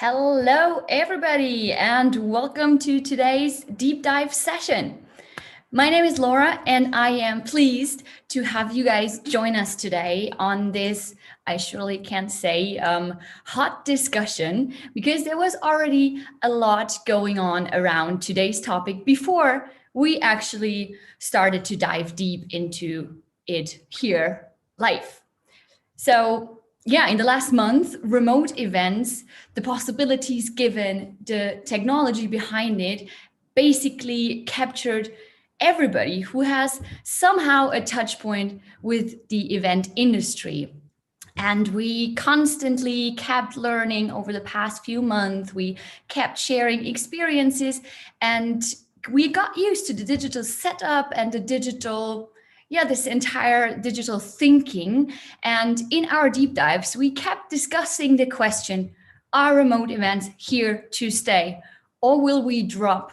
Hello, everybody, and welcome to today's deep dive session. My name is Laura, and I am pleased to have you guys join us today on this, I surely can't say, hot discussion, because there was already a lot going on around today's topic before we actually started to dive deep into it here live. So, yeah, in the last month, remote events, the possibilities given, the technology behind it basically captured everybody who has somehow a touch point with the event industry. And we constantly kept learning over the past few months. We kept sharing experiences and we got used to the digital setup and the digital, this entire digital thinking. And in our deep dives, we kept discussing the question, are remote events here to stay? Or will we drop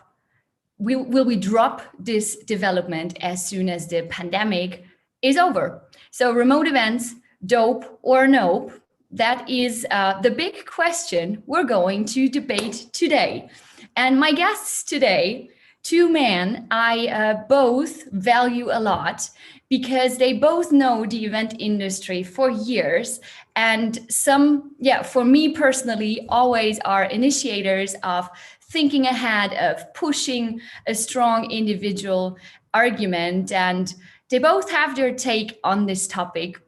this development as soon as the pandemic is over? So remote events, dope or nope? That is the big question we're going to debate today. And my guests today, two men I both value a lot because they both know the event industry for years. And for me personally, always are initiators of thinking ahead, of pushing a strong individual argument. And they both have their take on this topic.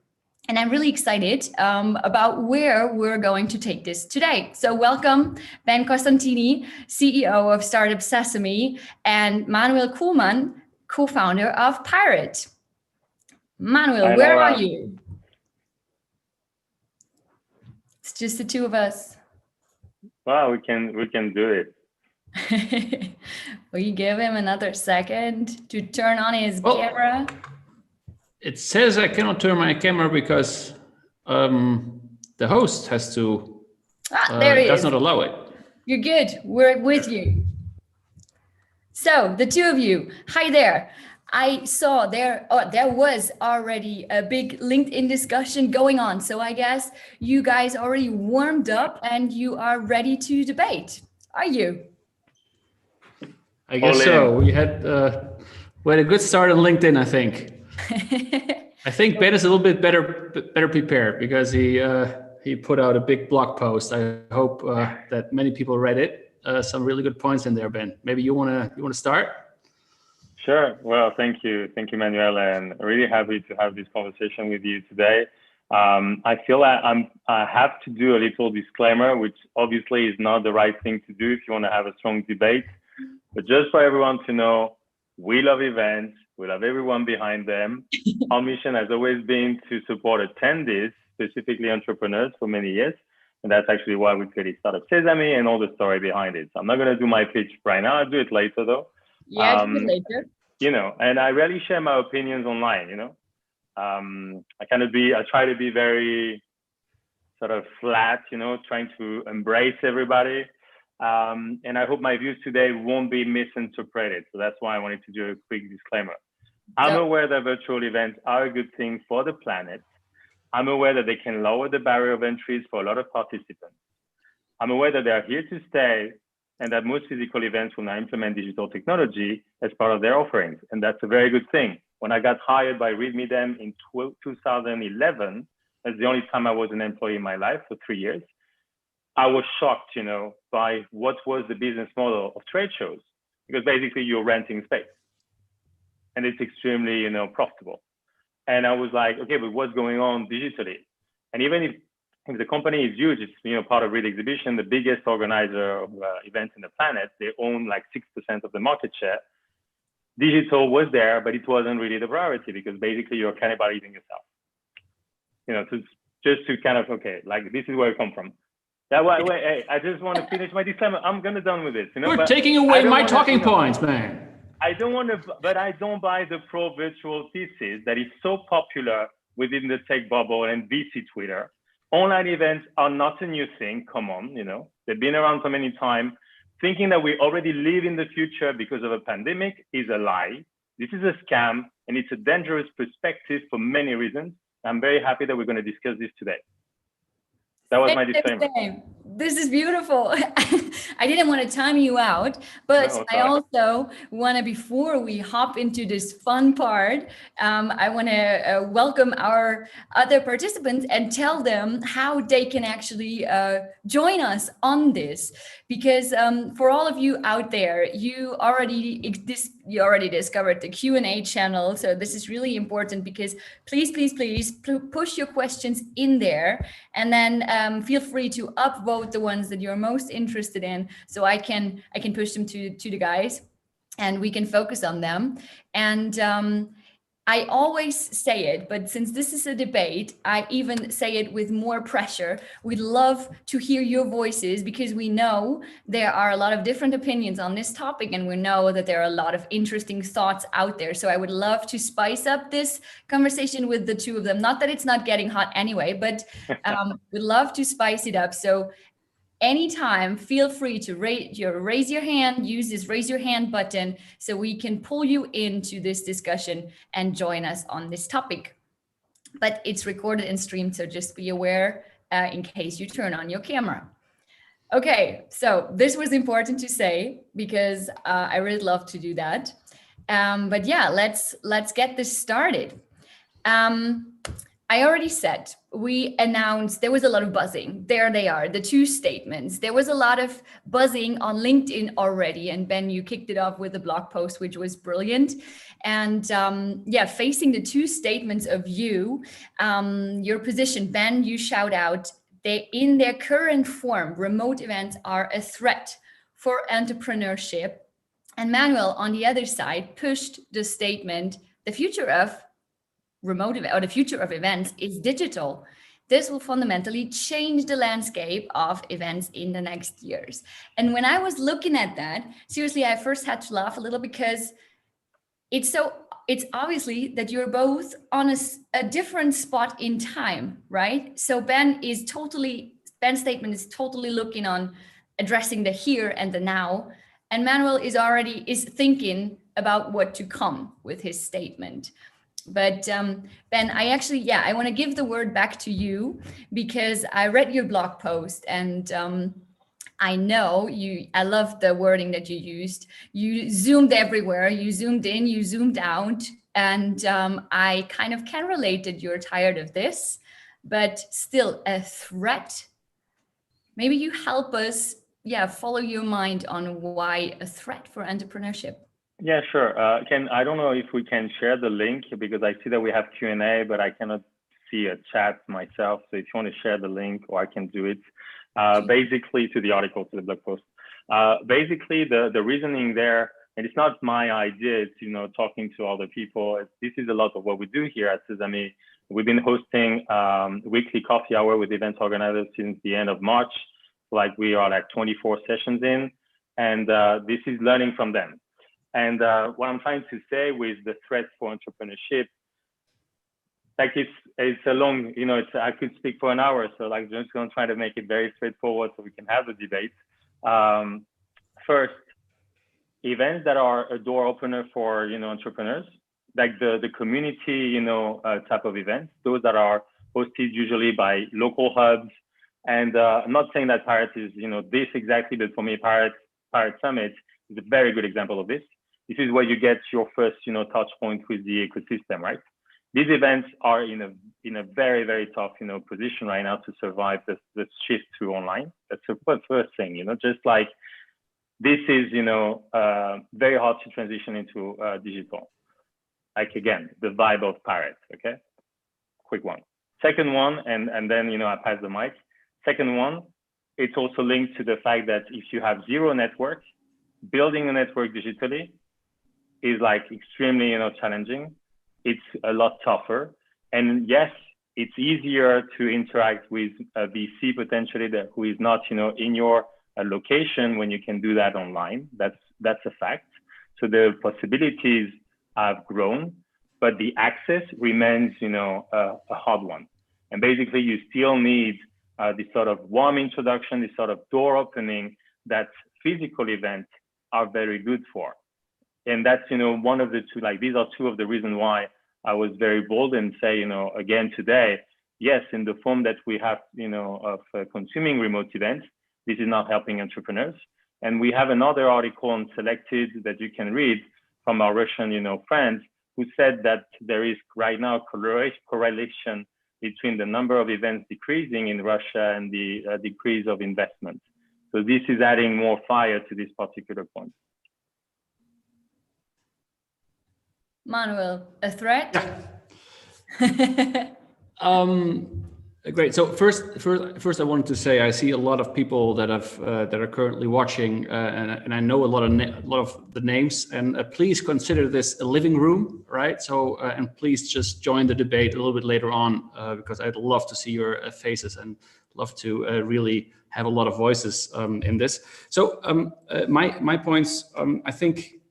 And I'm really excited about where we're going to take this today. So welcome, Ben Costantini, CEO of Startup Sesame, and Manuel Kuhlmann, co-founder of Pirate. Manuel, Hi, where Laura. are you? It's just the two of us. Well, we can do it. Will you give him another second to turn on his camera? It says I cannot turn my camera because the host has to. There it does is. not allow it. You're good. We're with you. So the two of you, hi there. I saw there was already a big LinkedIn discussion going on. So I guess you guys already warmed up and you are ready to debate. Are you? I guess so. We had a good start on LinkedIn, I think. I think Ben is a little bit better prepared because he put out a big blog post. I hope that many people read it. Some really good points in there, Ben. Maybe you wanna start? Sure. Well, thank you, Manuel, and really happy to have this conversation with you today. I feel I have to do a little disclaimer, which obviously is not the right thing to do if you want to have a strong debate. But just for everyone to know, we love events. We love everyone behind them. Our mission has always been to support attendees, specifically entrepreneurs, for many years. And that's actually why we created Startup Sesame and all the story behind it. So I'm not going to do my pitch right now. I'll do it later, though. Yeah, do it later. And I rarely share my opinions online, I try to be very sort of flat, trying to embrace everybody. And I hope my views today won't be misinterpreted. So that's why I wanted to do a quick disclaimer. I'm aware that virtual events are a good thing for the planet. I'm aware that they can lower the barrier of entries for a lot of participants. I'm aware that they are here to stay and that most physical events will now implement digital technology as part of their offerings. And that's a very good thing. When I got hired by ReadMeDem in 2011, that's the only time I was an employee in my life for 3 years, I was shocked, by what was the business model of trade shows, because basically you're renting space and it's extremely, profitable. And I was like, okay, but what's going on digitally? And even if the company is huge, it's part of Reed Exhibition, the biggest organizer of events in the planet. They own like 6% of the market share. Digital was there, but it wasn't really the priority because basically you're cannibalizing yourself. Just to kind of, this is where I come from. That way, hey, I just want to finish my disclaimer. I'm gonna done with this. You're taking away my talking points, man. I don't want to, but I don't buy the pro-virtual thesis that is so popular within the tech bubble and VC Twitter. Online events are not a new thing. Come on, they've been around for many times. Thinking that we already live in the future because of a pandemic is a lie. This is a scam, and it's a dangerous perspective for many reasons. I'm very happy that we're going to discuss this today. That was my Same, disclaimer. same. This is beautiful. I didn't want to time you out, but No, I sorry. also want to, before we hop into this fun part, I want to welcome our other participants and tell them how they can actually join us on this. Because for all of you out there, you already discovered the Q&A channel. So this is really important, because please push your questions in there, and then feel free to upvote the ones that you're most interested in, so I can push them to the guys, and we can focus on them. And I always say it, but since this is a debate, I even say it with more pressure. We'd love to hear your voices, because we know there are a lot of different opinions on this topic, and we know that there are a lot of interesting thoughts out there. So I would love to spice up this conversation with the two of them. Not that it's not getting hot anyway, but we'd love to spice it up. So anytime, feel free to raise your hand, use this raise your hand button, so we can pull you into this discussion and join us on this topic. But it's recorded and streamed, so just be aware in case you turn on your camera. Okay, so this was important to say, because I really love to do that. But yeah, let's get this started. I already said, we announced, there was a lot of buzzing. There they are, the two statements. There was a lot of buzzing on LinkedIn already. And Ben, you kicked it off with a blog post, which was brilliant. And yeah, facing the two statements of you, your position, Ben, you shout out, in their current form, remote events are a threat for entrepreneurship. And Manuel, on the other side, pushed the statement, the future of remote event, or the future of events is digital. This will fundamentally change the landscape of events in the next years. And when I was looking at that, seriously, I first had to laugh a little, because it's obviously that you're both on a different spot in time, right? So Ben's statement is totally looking on addressing the here and the now. And Manuel is thinking about what to come with his statement. But Ben, I want to give the word back to you, because I read your blog post, and I know I love the wording that you used. You zoomed everywhere, you zoomed in, you zoomed out, and I kind of can relate that you're tired of this, but still a threat. Maybe you help us, follow your mind on why a threat for entrepreneurship. Yeah, sure. I don't know if we can share the link, because I see that we have Q&A, but I cannot see a chat myself. So if you want to share the link, or I can do it, basically to the article, to the blog post. Basically, the reasoning there, and it's not my idea, it's, talking to other people. This is a lot of what we do here at Sesame. We've been hosting weekly coffee hour with event organizers since the end of March. Like, we are like 24 sessions in, and this is learning from them. And what I'm trying to say with the threat for entrepreneurship, like it's a long, I could speak for an hour. So like, just going to try to make it very straightforward so we can have the debate. First, events that are a door opener for, entrepreneurs, like the community, type of events, those that are hosted usually by local hubs. And I'm not saying that Pirate is, this exactly, but for me, Pirate Summit is a very good example of this. This is where you get your first, touch point with the ecosystem, right? These events are in a very, very tough, position right now to survive the shift to online. That's the first thing, just like this is, very hard to transition into digital. Like, again, the vibe of Pirate, okay? Quick one. Second one, and then, I pass the mic. Second one, it's also linked to the fact that if you have zero network, building a network digitally is like extremely, challenging. It's a lot tougher. And yes, it's easier to interact with a VC potentially who is not, in your location when you can do that online. That's a fact. So the possibilities have grown, but the access remains, a hard one. And basically, you still need this sort of warm introduction, this sort of door opening that physical events are very good for. And that's, one of the two, like, these are two of the reasons why I was very bold and say, again, today, yes, in the form that we have, of consuming remote events, this is not helping entrepreneurs. And we have another article on Selected that you can read from our Russian, friends, who said that there is right now correlation between the number of events decreasing in Russia and the decrease of investment. So this is adding more fire to this particular point. Manuel, a threat? Yeah. Great. So first, I wanted to say I see a lot of people that are currently watching, and I know a lot of the names. And please consider this a living room, right? So and please just join the debate a little bit later on, because I'd love to see your faces and love to really have a lot of voices in this. So my points, I think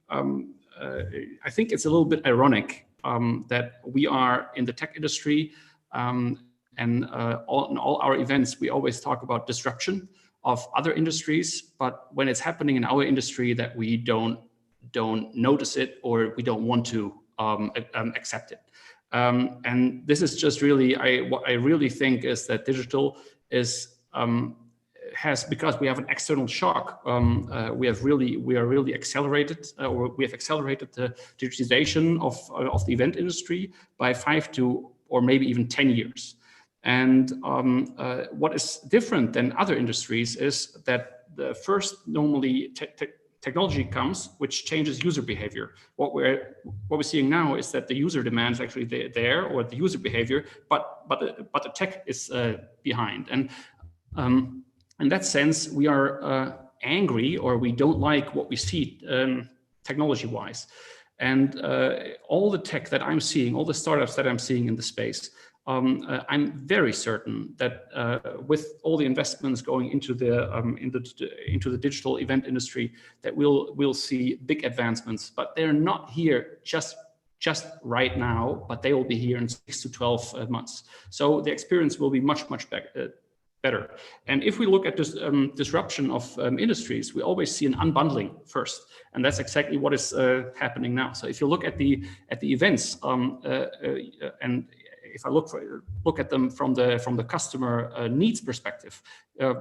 it's a little bit ironic that we are in the tech industry. And in all our events, we always talk about disruption of other industries. But when it's happening in our industry, that we don't notice it, or we don't want to accept it. And this is just really, what I really think is that digital has, because we have an external shock, we are really accelerated, or we have accelerated the digitization of the event industry by 5 to or maybe even 10 years. And what is different than other industries is that the first normally technology comes, which changes user behavior. What we're seeing now is that the user demand is actually there, or the user behavior, but the tech is behind. And in that sense, we are angry, or we don't like what we see technology-wise. And all the tech that I'm seeing, all the startups that I'm seeing in the space, I'm very certain that with all the investments going into the digital event industry, that we'll see big advancements. But they're not here just right now, but they will be here in 6 to 12 months. So the experience will be much better. And if we look at this disruption of industries, we always see an unbundling first, and that's exactly what is happening now. So if you look at the events, and if I look at them from the customer needs perspective,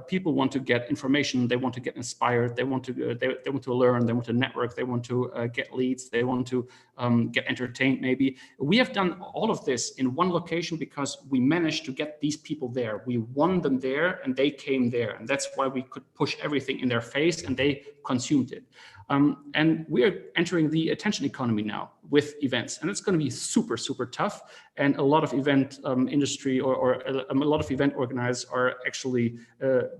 people want to get information, they want to get inspired, they want to learn, they want to network, they want to get leads, they want to get entertained. Maybe we have done all of this in one location because we managed to get these people there. We won them there, and they came there, and that's why we could push everything in their face, and they consumed it. And we are entering the attention economy now with events, and it's going to be super tough. And a lot of event industry or a lot of event organizers are actually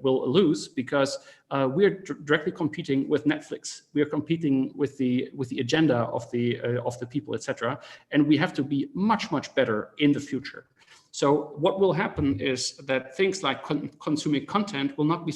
will lose, because we're directly competing with Netflix. We are competing with the agenda of the people, etc. And we have to be much better in the future. So what will happen is that things like consuming content will not be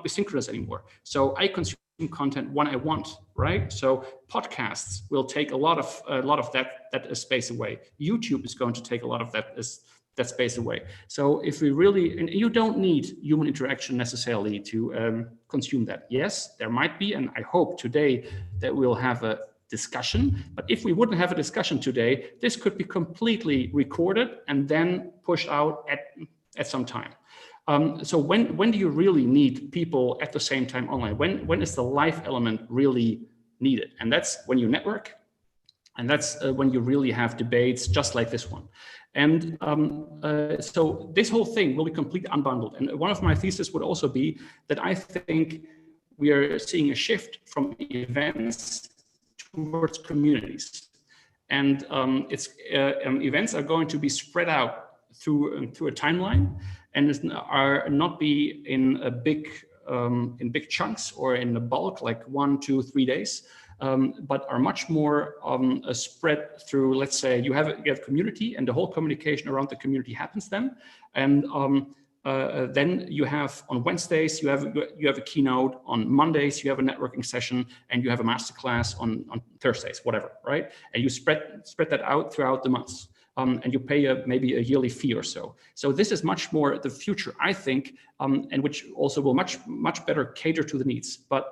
synchronous anymore. So I consume content when I want, right? So podcasts will take a lot of that space away. YouTube is going to take a lot of that space away. So if we really, and you don't need human interaction necessarily to consume that. Yes, there might be, and I hope today that we'll have a discussion. But if we wouldn't have a discussion today, this could be completely recorded and then pushed out at some time. So when do you really need people at the same time online? When is the live element really needed? And that's when you network, and that's when you really have debates just like this one. And so this whole thing will be completely unbundled. And one of my theses would also be that I think we are seeing a shift from events towards communities. And events are going to be spread out through a timeline, and are not be in a big chunks or in a bulk like 1, 2, 3 days, but are much more spread through. Let's say you have community, and the whole communication around the community happens then, and then you have on Wednesdays you have a keynote, on Mondays you have a networking session, and you have a masterclass on Thursdays, whatever, right? And you spread that out throughout the months. And you pay maybe a yearly fee or so. So this is much more the future, I think, and which also will much better cater to the needs. But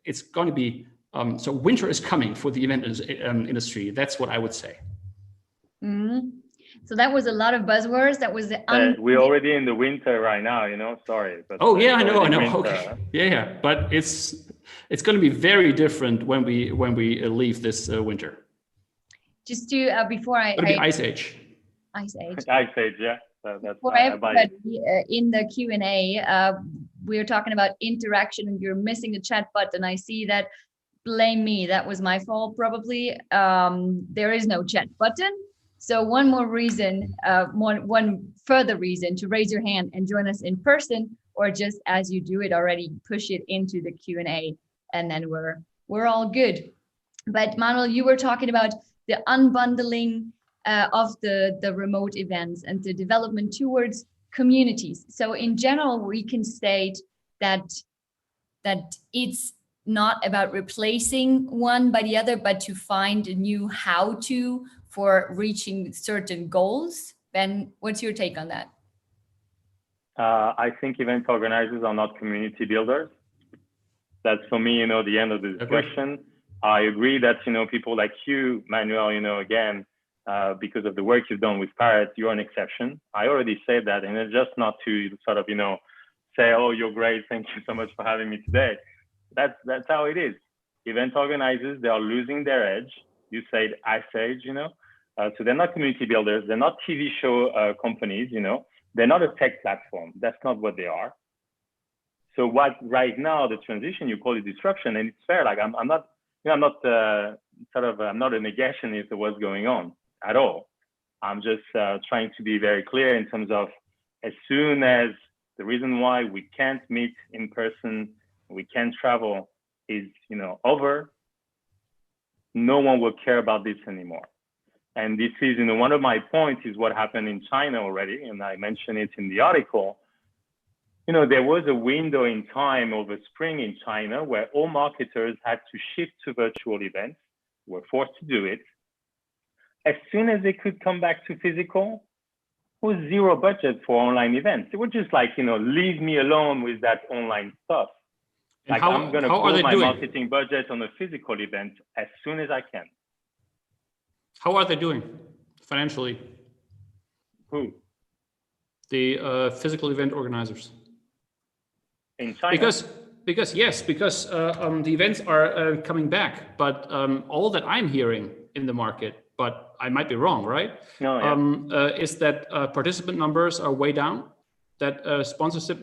it's going to be, so winter is coming for the event industry. That's what I would say. Mm-hmm. So that was a lot of buzzwords. That was the we're already in the winter right now, you know. Sorry, but oh yeah, I know. winter. Okay, yeah, but it's going to be very different when we leave this winter. Just to before It'll be Ice Age. Ice Age. Ice Age, yeah. That's For everybody in the Q&A, we're talking about interaction, and you're missing the chat button. I see that. Blame me. That was my fault, probably. There is no chat button. So one more reason, one further reason to raise your hand and join us in person, or just as you do it already, push it into the Q&A, and then we're all good. But Manuel, you were talking about the unbundling of the remote events and the development towards communities. So in general, we can state that it's not about replacing one by the other, but to find a new how-to for reaching certain goals. Ben, what's your take on that? I think event organizers are not community builders. That's for me, you know, the end of the discussion. I agree that, you know, people like you, Manuel, you know, again, because of the work you've done with Parrot, you're an exception. I already said that, and it's just not to sort of, you know, say, oh, you're great, thank you so much for having me today. That's how it is. Event organizers, they are losing their edge. You said Ice Age, you know, so they're not community builders. They're not TV show companies, you know. They're not a tech platform. That's not what they are. So what right now, the transition, you call it disruption, and it's fair. Like I'm not, you know, I'm not I'm not a negationist of what's going on at all. I'm just trying to be very clear in terms of as soon as the reason why we can't meet in person, we can't travel is, you know, over, no one will care about this anymore. And this is, you know, one of my points is what happened in China already, and I mentioned it in the article. You know, there was a window in time over spring in China where all marketers had to shift to virtual events, were forced to do it. As soon as they could come back to physical, there was zero budget for online events. It was just like, you know, leave me alone with that online stuff. And like I'm going to put my marketing budget on a physical event as soon as I can. How are they doing financially? Who? The physical event organizers. In China? Because the events are coming back, but all that I'm hearing in the market, but I might be wrong, right? No, yeah. Is that participant numbers are way down, that sponsorship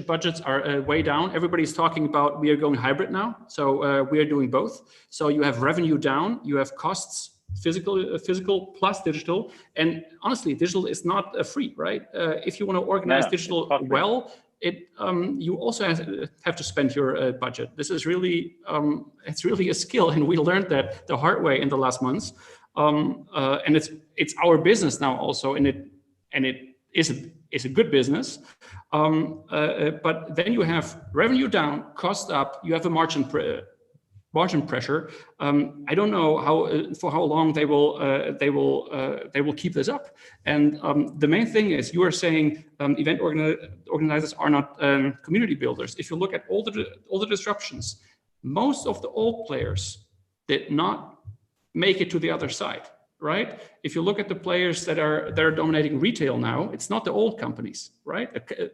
budgets are way down. Everybody's talking about we are going hybrid now, so we are doing both. So you have revenue down, you have costs, physical plus digital, and honestly, digital is not free, right? If you want to organize digital well, you also have to spend your budget. This is really it's really a skill, and we learned that the hard way in the last months. And it's our business now also, and it is a good business. But then you have revenue down, cost up. You have a margin pressure. I don't know for how long they will keep this up. And the main thing is, you are saying event organizers are not community builders. If you look at all the disruptions, most of the old players did not make it to the other side, right? If you look at the players that are dominating retail now, it's not the old companies, right?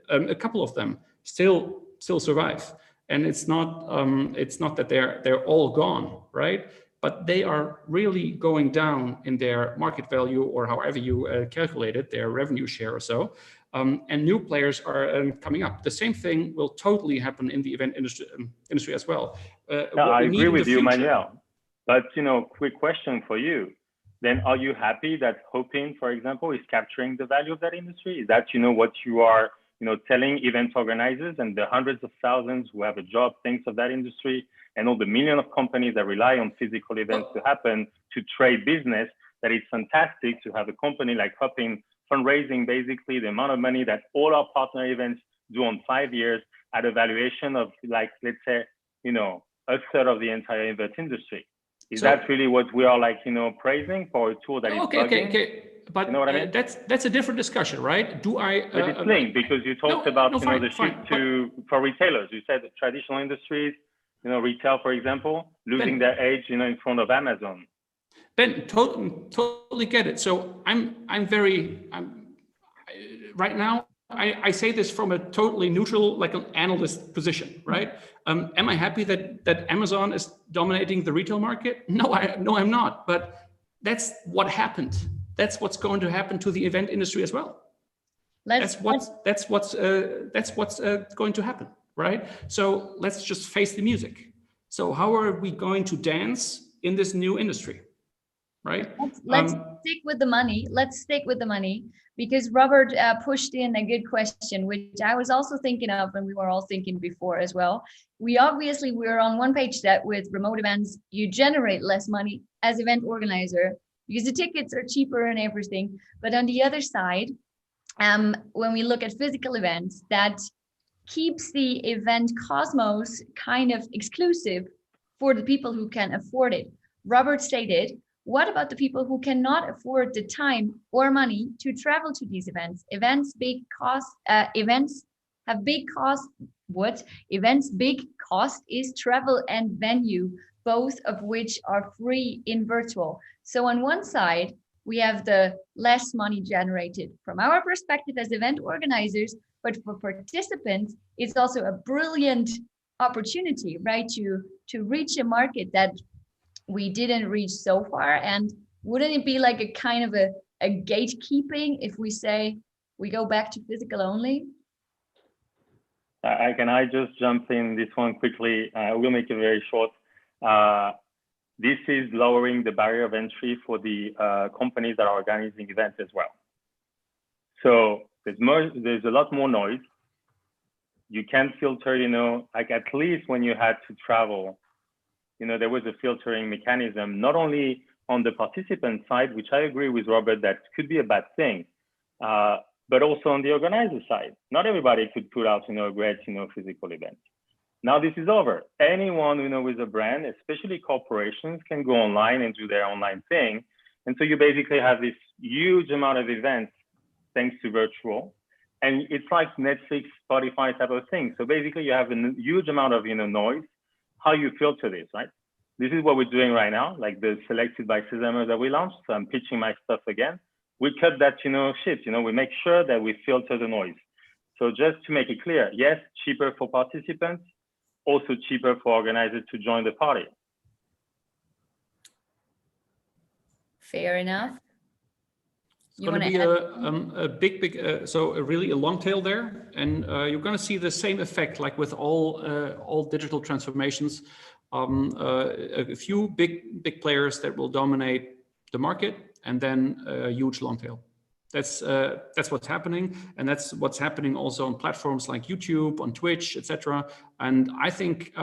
A couple of them still survive. And it's not that they're all gone, right? But they are really going down in their market value, or however you calculate it, their revenue share or so. And new players are coming up. The same thing will totally happen in the event industry as well. I agree with you, Manuel. But quick question for you. Then are you happy that Hopin, for example, is capturing the value of that industry? Is that what you are telling event organizers and the hundreds of thousands who have a job thanks of that industry, and all the millions of companies that rely on physical events to happen to trade business, that it's fantastic to have a company like Hopin fundraising basically the amount of money that all our partner events do on 5 years at a valuation of, like, let's say, a third of the entire event industry. Is that really what we are praising for a tool that is bugging? Okay. But you know what I mean? That's a different discussion, right? But it's linked, because you talked about the shift for retailers. You said traditional industries, retail, for example, losing their edge, in front of Amazon. Ben, totally get it. So right now, I say this from a totally neutral, like an analyst position, right? Am I happy that Amazon is dominating the retail market? No, I'm not. But that's what happened. That's what's going to happen to the event industry as well. That's what's going to happen, right? So let's just face the music. So how are we going to dance in this new industry, right? Let's stick with the money. Let's stick with the money, because Robert pushed in a good question, which I was also thinking of, and we were all thinking before as well. We're on one page that with remote events, you generate less money as event organizer because the tickets are cheaper and everything. But on the other side, when we look at physical events, that keeps the event cosmos kind of exclusive for the people who can afford it. Robert stated, what about the people who cannot afford the time or money to travel to these events? Events have big cost. Events big cost is travel and venue, both of which are free in virtual. So on one side, we have the less money generated from our perspective as event organizers, but for participants, it's also a brilliant opportunity, right? To reach a market that we didn't reach so far. And wouldn't it be like a kind of a gatekeeping if we say we go back to physical only? I just jump in this one quickly? I will make it very short. This is lowering the barrier of entry for the companies that are organizing events as well. So there's a lot more noise. You can filter, like at least when you had to travel, there was a filtering mechanism, not only on the participant side, which I agree with Robert, that could be a bad thing, but also on the organizer side. Not everybody could put out, a great, physical event. Now this is over. Anyone, with a brand, especially corporations, can go online and do their online thing. And so you basically have this huge amount of events thanks to virtual. And it's like Netflix, Spotify type of thing. So basically you have a huge amount of, noise. How you filter this, right? This is what we're doing right now, like the Selected by Sesame that we launched. So I'm pitching my stuff again. We cut that, shit, we make sure that we filter the noise. So just to make it clear, yes, cheaper for participants, also cheaper for organizers to join the party. Fair enough. It's going to be a big, really a long tail there, and you're going to see the same effect like with all digital transformations. A few big players that will dominate the market, and then a huge long tail. That's what's happening, and that's what's happening also on platforms like YouTube, on Twitch, etc. And I think,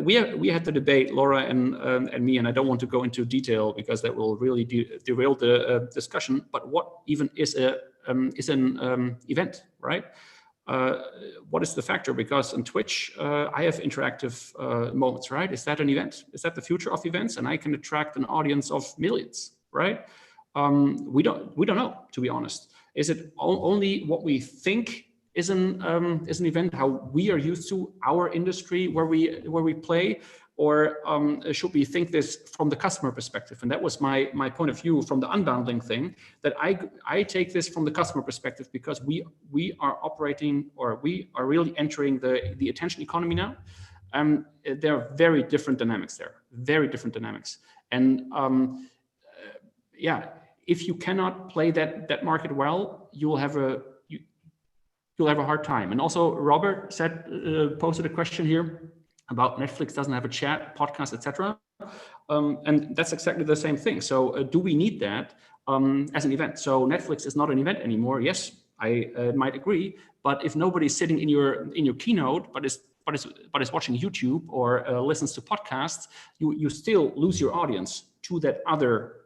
we had the debate, Laura and me, and I don't want to go into detail because that will really derail the discussion. But what even is an event, right? What is the factor? Because on Twitch, I have interactive moments, right? Is that an event? Is that the future of events? And I can attract an audience of millions, right? We don't know, to be honest. Is it only what we think is an event, how we are used to our industry where we play, or should we think this from the customer perspective? And that was my point of view from the unbundling thing, that I take this from the customer perspective, because we are operating, or we are really entering the attention economy now. There are very different dynamics there, very different dynamics. And if you cannot play that market well, you'll have a hard time. And also Robert posted a question here about Netflix doesn't have a chat, podcast, etc. And that's exactly the same thing. So do we need that as an event? So Netflix is not an event anymore. Yes, I might agree. But if nobody's sitting in your keynote, but is watching YouTube or listens to podcasts, you still lose your audience to that other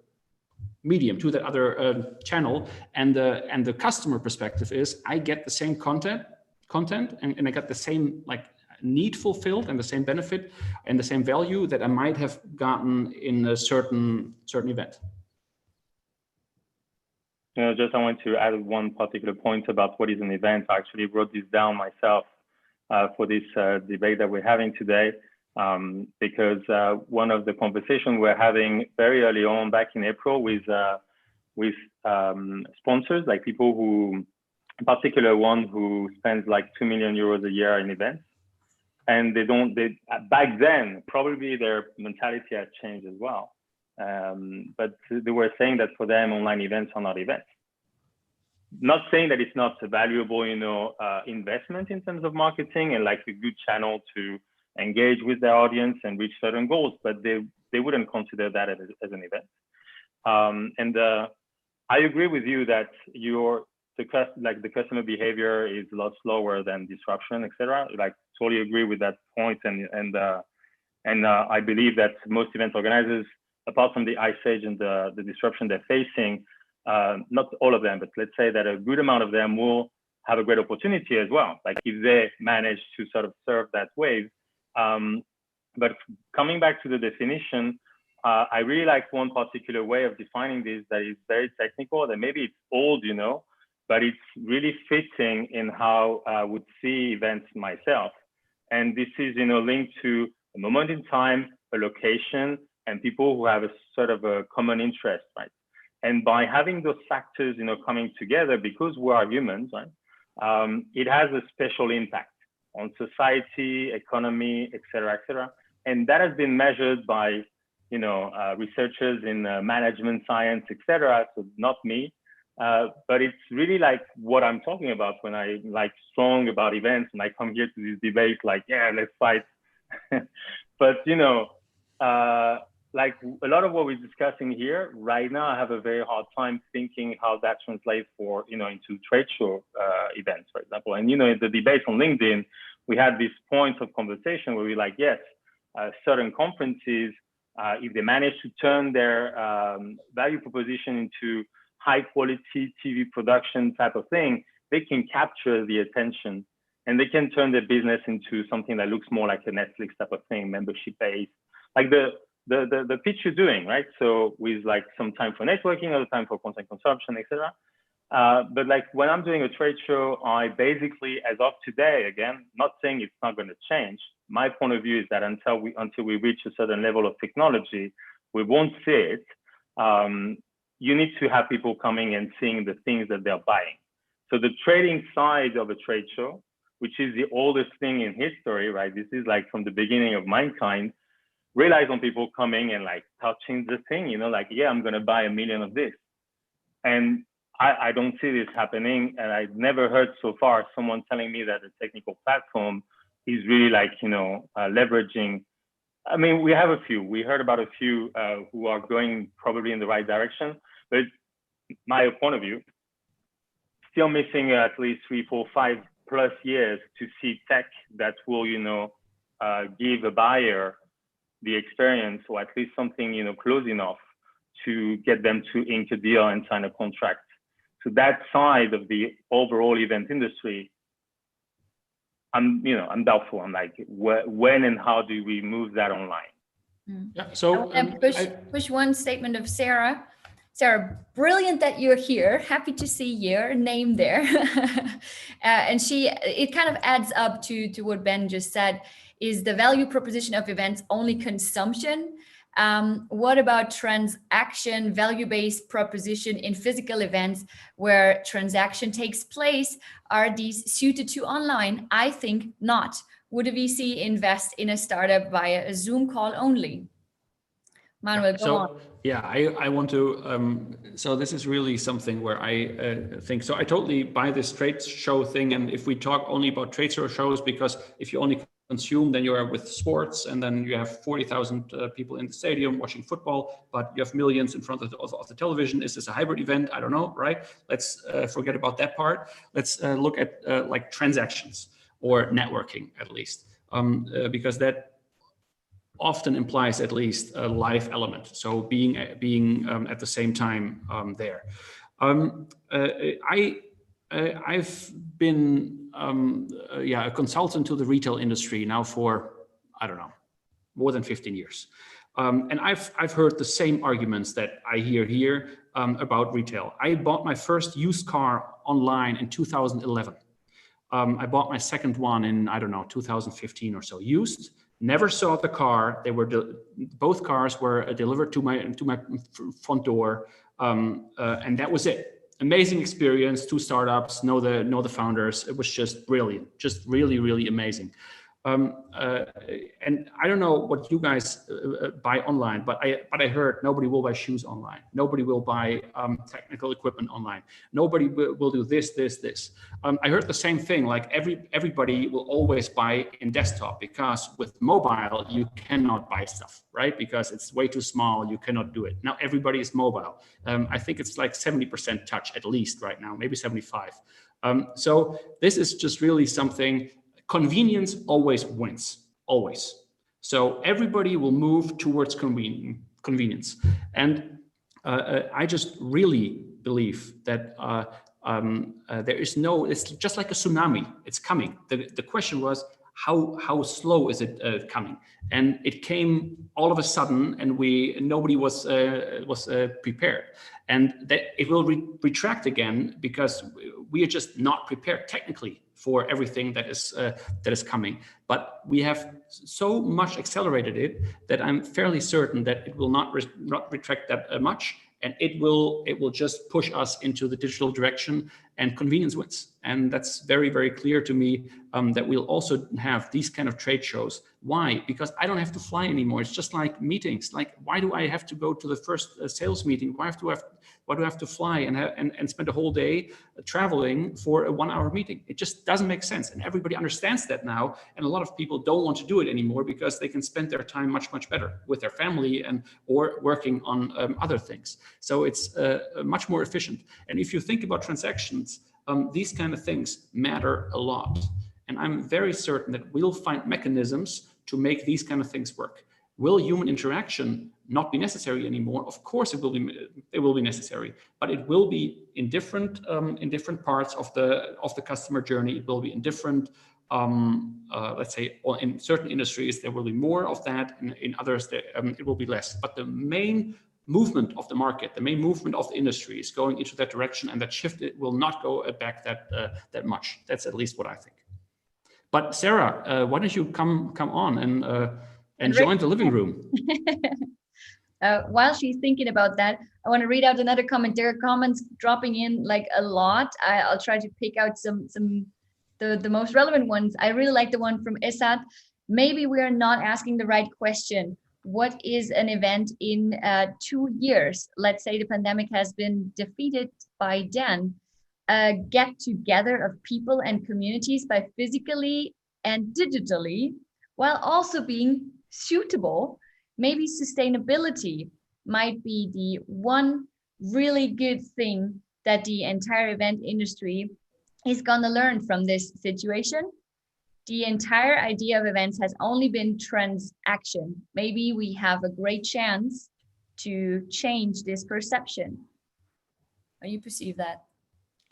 medium, to that other channel. And the customer perspective is, I get the same content and I got the same need fulfilled and the same benefit and the same value that I might have gotten in a certain event. Just I want to add one particular point about what is an event. I actually wrote this down myself for this debate that we're having today. because one of the conversations we're having very early on back in April with sponsors, like people who, in particular one who spends like 2 million euros a year in events, and they back then probably their mentality has changed as well, but they were saying that for them online events are not events. Not saying that it's not a valuable, investment in terms of marketing and like a good channel to engage with their audience and reach certain goals, but they wouldn't consider that as an event. And I agree with you that the customer behavior is a lot slower than disruption, etc. Like totally agree with that point, and I believe that most event organizers, apart from the ice age and the disruption they're facing, not all of them, but let's say that a good amount of them will have a great opportunity as well. Like if they manage to sort of surf that wave. But coming back to the definition, I really like one particular way of defining this that is very technical, that maybe it's old, but it's really fitting in how I would see events myself. And this is, linked to a moment in time, a location, and people who have a sort of a common interest, right? And by having those factors, coming together, because we are humans, right? It has a special impact on society, economy, et cetera, and that has been measured by, researchers in management science, et cetera. So not me, but it's really like what I'm talking about when I like strong about events and I come here to this debate, like, yeah, let's fight. But like a lot of what we're discussing here right now, I have a very hard time thinking how that translates for, into trade show events, for example. And, in the debate on LinkedIn, we had this point of conversation where we're like, yes, certain conferences, if they manage to turn their value proposition into high quality TV production type of thing, they can capture the attention and they can turn their business into something that looks more like a Netflix type of thing, membership based, like the pitch you're doing, right? So with like some time for networking, other time for content consumption, etc. But like when I'm doing a trade show, I basically, as of today, again, not saying it's not going to change. My point of view is that until we reach a certain level of technology, we won't see it. You need to have people coming and seeing the things that they're buying. So the trading side of a trade show, which is the oldest thing in history, right? This is like from the beginning of mankind, relies on people coming and like touching the thing, like, yeah, I'm going to buy 1 million of this. And I don't see this happening. And I've never heard so far someone telling me that a technical platform is really like, leveraging. I mean, we have a few. We heard about a few who are going probably in the right direction. But my point of view, still missing at least 3, 4, 5 plus years to see tech that will, give a buyer the experience, or at least something, close enough to get them to ink a deal and sign a contract. So that side of the overall event industry, I'm doubtful. I'm like, when and how do we move that online? Yeah. So push one statement of Sarah. Sarah, brilliant that you're here. Happy to see your name there. And it kind of adds up to what Ben just said. Is the value proposition of events only consumption? What about transaction, value-based proposition in physical events where transaction takes place? Are these suited to online? I think not. Would a VC invest in a startup via a Zoom call only? Manuel, go on. Yeah, I want to, so this is really something where I think, so I totally buy this trade show thing. And if we talk only about trade shows, because if you only consume, then you are with sports, and then you have 40,000 people in the stadium watching football, but you have millions in front of the television. Is this a hybrid event? I don't know, right? Let's forget about that part. Let's look at like transactions or networking at least, because that often implies at least a live element. So being at the same time there. I've been a consultant to the retail industry now for, I don't know, more than 15 years. And I've heard the same arguments that I hear here about retail. I bought my first used car online in 2011. I bought my second one in, I don't know, 2015 or so, used. Never saw the car. They were both cars were delivered to my front door, and that was it. Amazing experience. 2 startups. Know the founders. It was just brilliant. Just really, really amazing. And I don't know what you guys buy online, but I heard nobody will buy shoes online. Nobody will buy technical equipment online. Nobody will do this. I heard the same thing. Like everybody will always buy in desktop, because with mobile you cannot buy stuff, right? Because it's way too small. You cannot do it. Now everybody is mobile. I think it's like 70% touch at least right now, maybe 75. So this is just really something. Convenience always wins, always. So everybody will move towards convenience. And I just really believe that there is it's just like a tsunami, it's coming. The question was, how slow is it coming? And it came all of a sudden, and nobody was prepared. And that it will retract again, because we are just not prepared technically for everything that is coming. But we have so much accelerated it that I'm fairly certain that it will not retract that much, and it will just push us into the digital direction, and convenience wins. And that's very, very clear to me, that we'll also have these kind of trade shows. Why? Because I don't have to fly anymore. It's just like meetings. Like, why do I have to go to the first sales meeting? Why do I have to fly and spend a whole day traveling for a 1-hour meeting? It just doesn't make sense. And everybody understands that now. And a lot of people don't want to do it anymore, because they can spend their time much, much better with their family or working on other things. So it's much more efficient. And if you think about transactions, these kind of things matter a lot. And I'm very certain that we'll find mechanisms to make these kind of things work. Will human interaction not be necessary anymore? Of course, it will be necessary, but it will be in different parts of the customer journey. It will be in different, let's say, or in certain industries there will be more of that, and in others it will be less. But the main movement of the market, the main movement of the industry is going into that direction, and that shift, it will not go back that much. That's at least what I think. But Sarah, why don't you come on and join the living room? While she's thinking about that, I want to read out another comment. There are comments dropping in like a lot. I'll try to pick out the most relevant ones. I really like the one from Esat. Maybe we are not asking the right question. What is an event in 2 years? Let's say the pandemic has been defeated by then. Get together of people and communities by physically and digitally, while also being suitable. Maybe sustainability might be the one really good thing that the entire event industry is going to learn from this situation. The entire idea of events has only been transaction. Maybe we have a great chance to change this perception. How do you perceive that?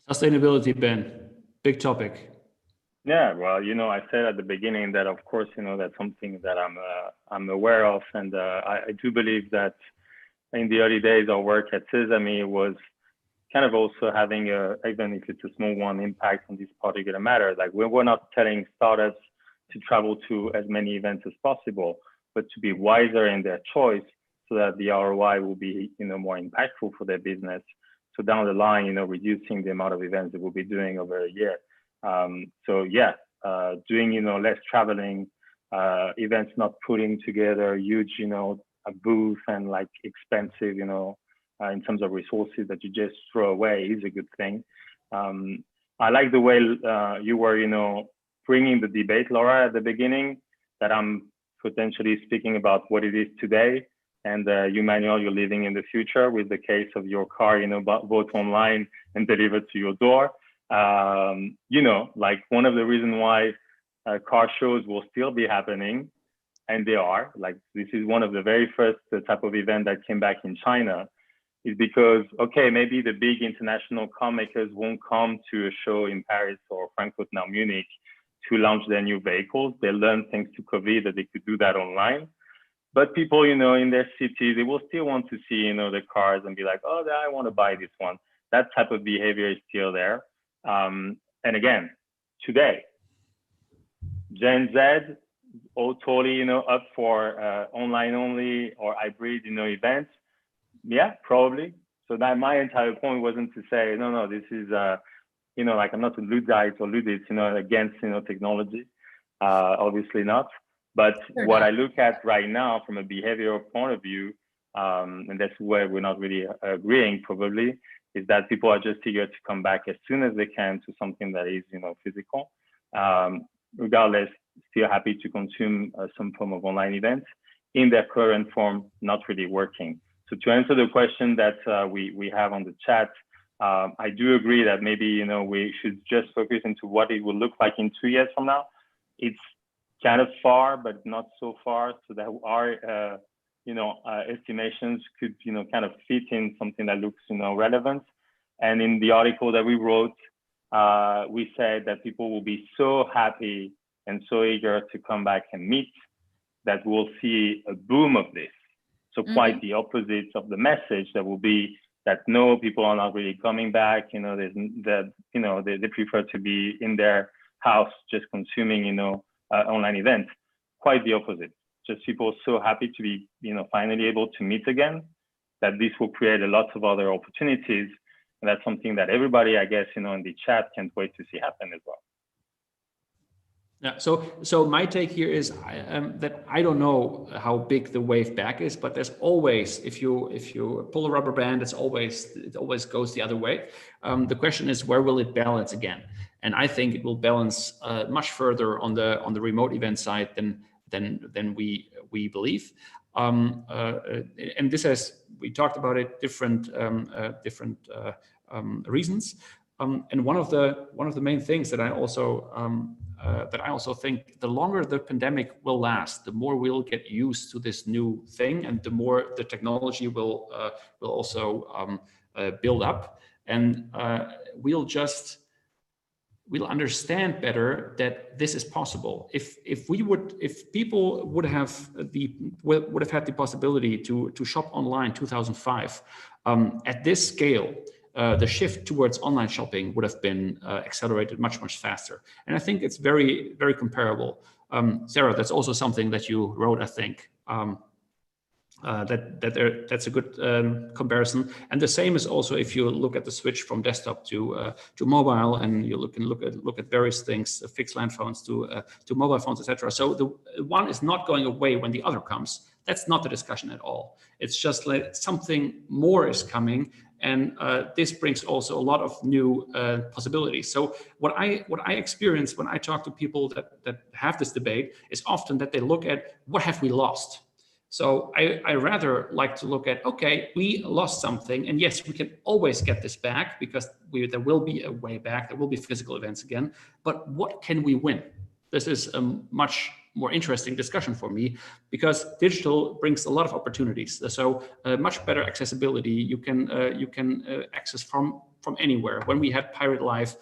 Sustainability, Ben, big topic. Yeah, well, I said at the beginning that, of course, that's something that I'm aware of, and I do believe that in the early days, our work at Sesame was kind of also having even if it's a small one, impact on this particular matter. Like, we're not telling startups to travel to as many events as possible, but to be wiser in their choice, so that the ROI will be more impactful for their business. So down the line, reducing the amount of events that we'll be doing over a year. So yeah, doing less traveling, events, not putting together huge a booth and like expensive in terms of resources that you just throw away is a good thing. I like the way you were bringing the debate, Laura, at the beginning, that I'm potentially speaking about what it is today, and you, Manuel, you're living in the future with the case of your car bought online and delivered to your door. Like, one of the reasons why car shows will still be happening, and they are, like, this is one of the very first type of event that came back in China, is because, okay, maybe the big international car makers won't come to a show in Paris or Frankfurt, now Munich, to launch their new vehicles. They learned thanks to COVID that they could do that online. But people, in their city, they will still want to see, the cars and be like, oh, I want to buy this one. That type of behavior is still there. And again, today, Gen Z, all totally, up for online only or hybrid, events? Yeah, probably. So that my entire point wasn't to say, no, this is, like I'm not a Luddite or Luddite, against, technology. Obviously not. But what I look at right now from a behavioral point of view, and that's where we're not really agreeing probably, is that people are just eager to come back as soon as they can to something that is, physical. Regardless, still happy to consume some form of online events in their current form, not really working. So to answer the question that we have on the chat, I do agree that maybe, we should just focus into what it will look like in 2 years from now. It's kind of far, but not so far. So that our, estimations could, kind of fit in something that looks, relevant. And in the article that we wrote, we said that people will be so happy and so eager to come back and meet that we'll see a boom of this. So quite the opposite of the message that will be that no, people are not really coming back. They prefer to be in their house just consuming, online events. Quite the opposite. Just people so happy to be, finally able to meet again, that this will create a lot of other opportunities. And that's something that everybody, I guess, in the chat can't wait to see happen as well. Yeah. So my take here is that I don't know how big the wave back is, but there's always, if you pull a rubber band, it always goes the other way. The question is, where will it balance again? And I think it will balance much further on the remote event side than we believe. And this has, we talked about it, different reasons. And one of the main things that I also think, the longer the pandemic will last, the more we'll get used to this new thing, and the more the technology will also build up, and we'll understand better that this is possible. If people would have had the possibility to shop online 2005 at this scale, the shift towards online shopping would have been accelerated much faster. And I think it's very, very comparable. Sarah, that's also something that you wrote, I think. That's a good comparison. And the same is also if you look at the switch from desktop to mobile, and you look at various things, fixed line phones to mobile phones, etc. So the one is not going away when the other comes. That's not the discussion at all. It's just like something more is coming, and this brings also a lot of new possibilities. So what I experience when I talk to people that have this debate is often that they look at what have we lost. So I rather like to look at, okay, we lost something, and yes, we can always get this back because there will be a way back, there will be physical events again, but what can we win? This is a much more interesting discussion for me, because digital brings a lot of opportunities. So much better accessibility. You can access from anywhere. When we had Pirate Live,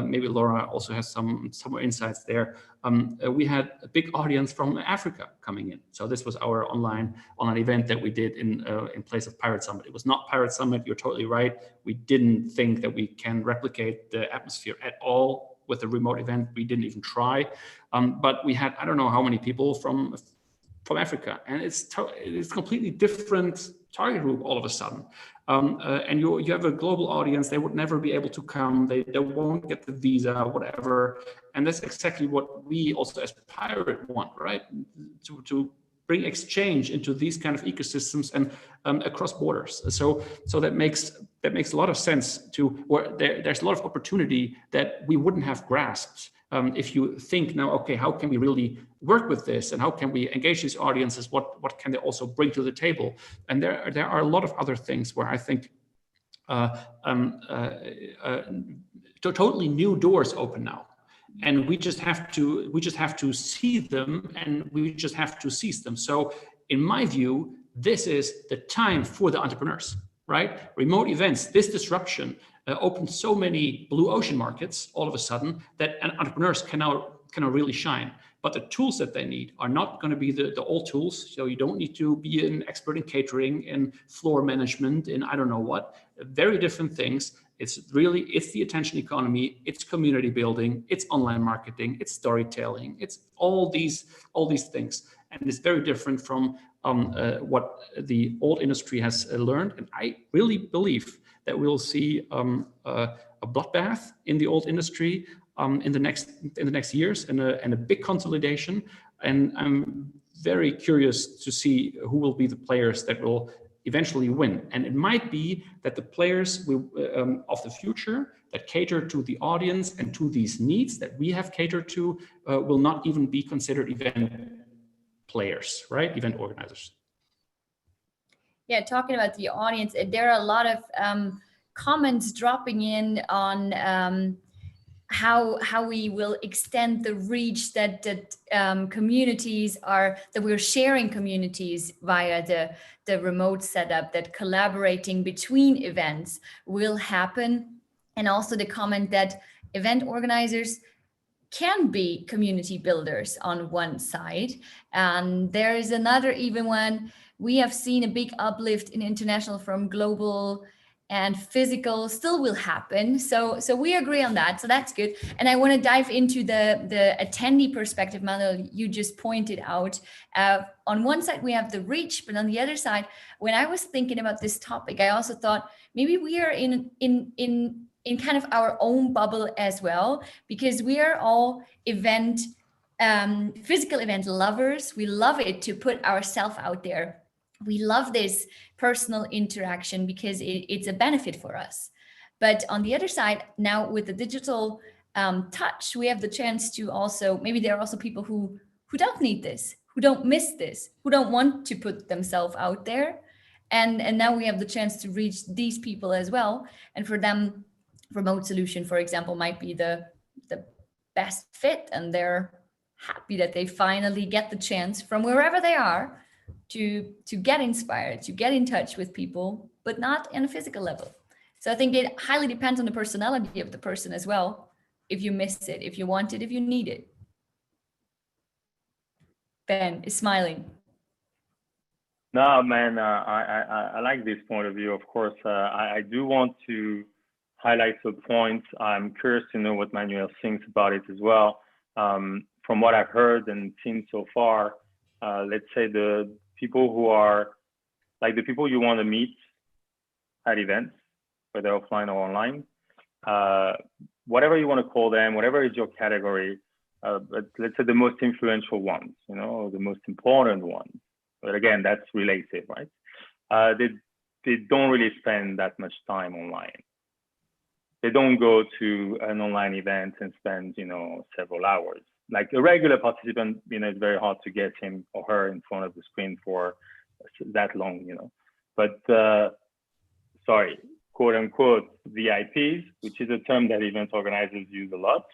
maybe Laura also has some more insights there. We had a big audience from Africa coming in. So this was our online event that we did in place of Pirate Summit. It was not Pirate Summit. You're totally right. We didn't think that we can replicate the atmosphere at all with the remote event. We didn't even try. But we had, I don't know how many people from Africa, and it's completely different target group all of a sudden. And you have a global audience. They would never be able to come. They won't get the visa, whatever. And that's exactly what we also as Pirate want, right? To bring exchange into these kind of ecosystems and across borders. So that makes a lot of sense there's a lot of opportunity that we wouldn't have grasped if you think now, okay, how can we really work with this, and how can we engage these audiences? What can they also bring to the table? And there are a lot of other things where I think totally new doors open now. And we just have to see them, and we just have to seize them. So in my view, this is the time for the entrepreneurs, right? Remote events, this disruption opened so many blue ocean markets all of a sudden that entrepreneurs can now really shine. But the tools that they need are not going to be the old tools. So you don't need to be an expert in catering, in floor management, in I don't know what. Very different things. It's the attention economy, it's community building, it's online marketing, it's storytelling, it's all these things. And it's very different from what the old industry has learned. And I really believe that we'll see a bloodbath in the old industry in the next years, and a big consolidation. And I'm very curious to see who will be the players that will eventually win. And it might be that the players will, of the future that cater to the audience and to these needs that we have catered to will not even be considered event players, right? Event organizers. Yeah, talking about the audience, there are a lot of comments dropping in on how we will extend the reach that communities are, that we're sharing communities via the remote setup, that collaborating between events will happen. And also the comment that event organizers can be community builders on one side. And there is another even one. We have seen a big uplift in international from global and physical still will happen. So we agree on that. So that's good. And I want to dive into the attendee perspective, Manuel, you just pointed out. On one side, we have the reach, but on the other side, when I was thinking about this topic, I also thought maybe we are in kind of our own bubble as well, because we are all physical event lovers. We love it to put ourselves out there. We love this personal interaction because it's a benefit for us. But on the other side, now with the digital touch, we have the chance to also, maybe there are also people who don't need this, who don't miss this, who don't want to put themselves out there. And now we have the chance to reach these people as well. And for them, remote solution, for example, might be the best fit. And they're happy that they finally get the chance from wherever they are to get inspired, to get in touch with people, but not on a physical level. So I think it highly depends on the personality of the person as well. If you miss it, if you want it, if you need it. Ben is smiling. No, man, I like this point of view. Of course, I do want to highlight the point. I'm curious to know what Manuel thinks about it as well. From what I've heard and seen so far, let's say the people who are like the people you want to meet at events, whether offline or online, whatever you want to call them, whatever is your category, but let's say the most influential ones, you know, the most important ones. But again, that's relative, right? They don't really spend that much time online. They don't go to an online event and spend, you know, several hours. Like a regular participant, you know, it's very hard to get him or her in front of the screen for that long, you know. But sorry, quote unquote VIPs, which is a term that event organizers use a lot.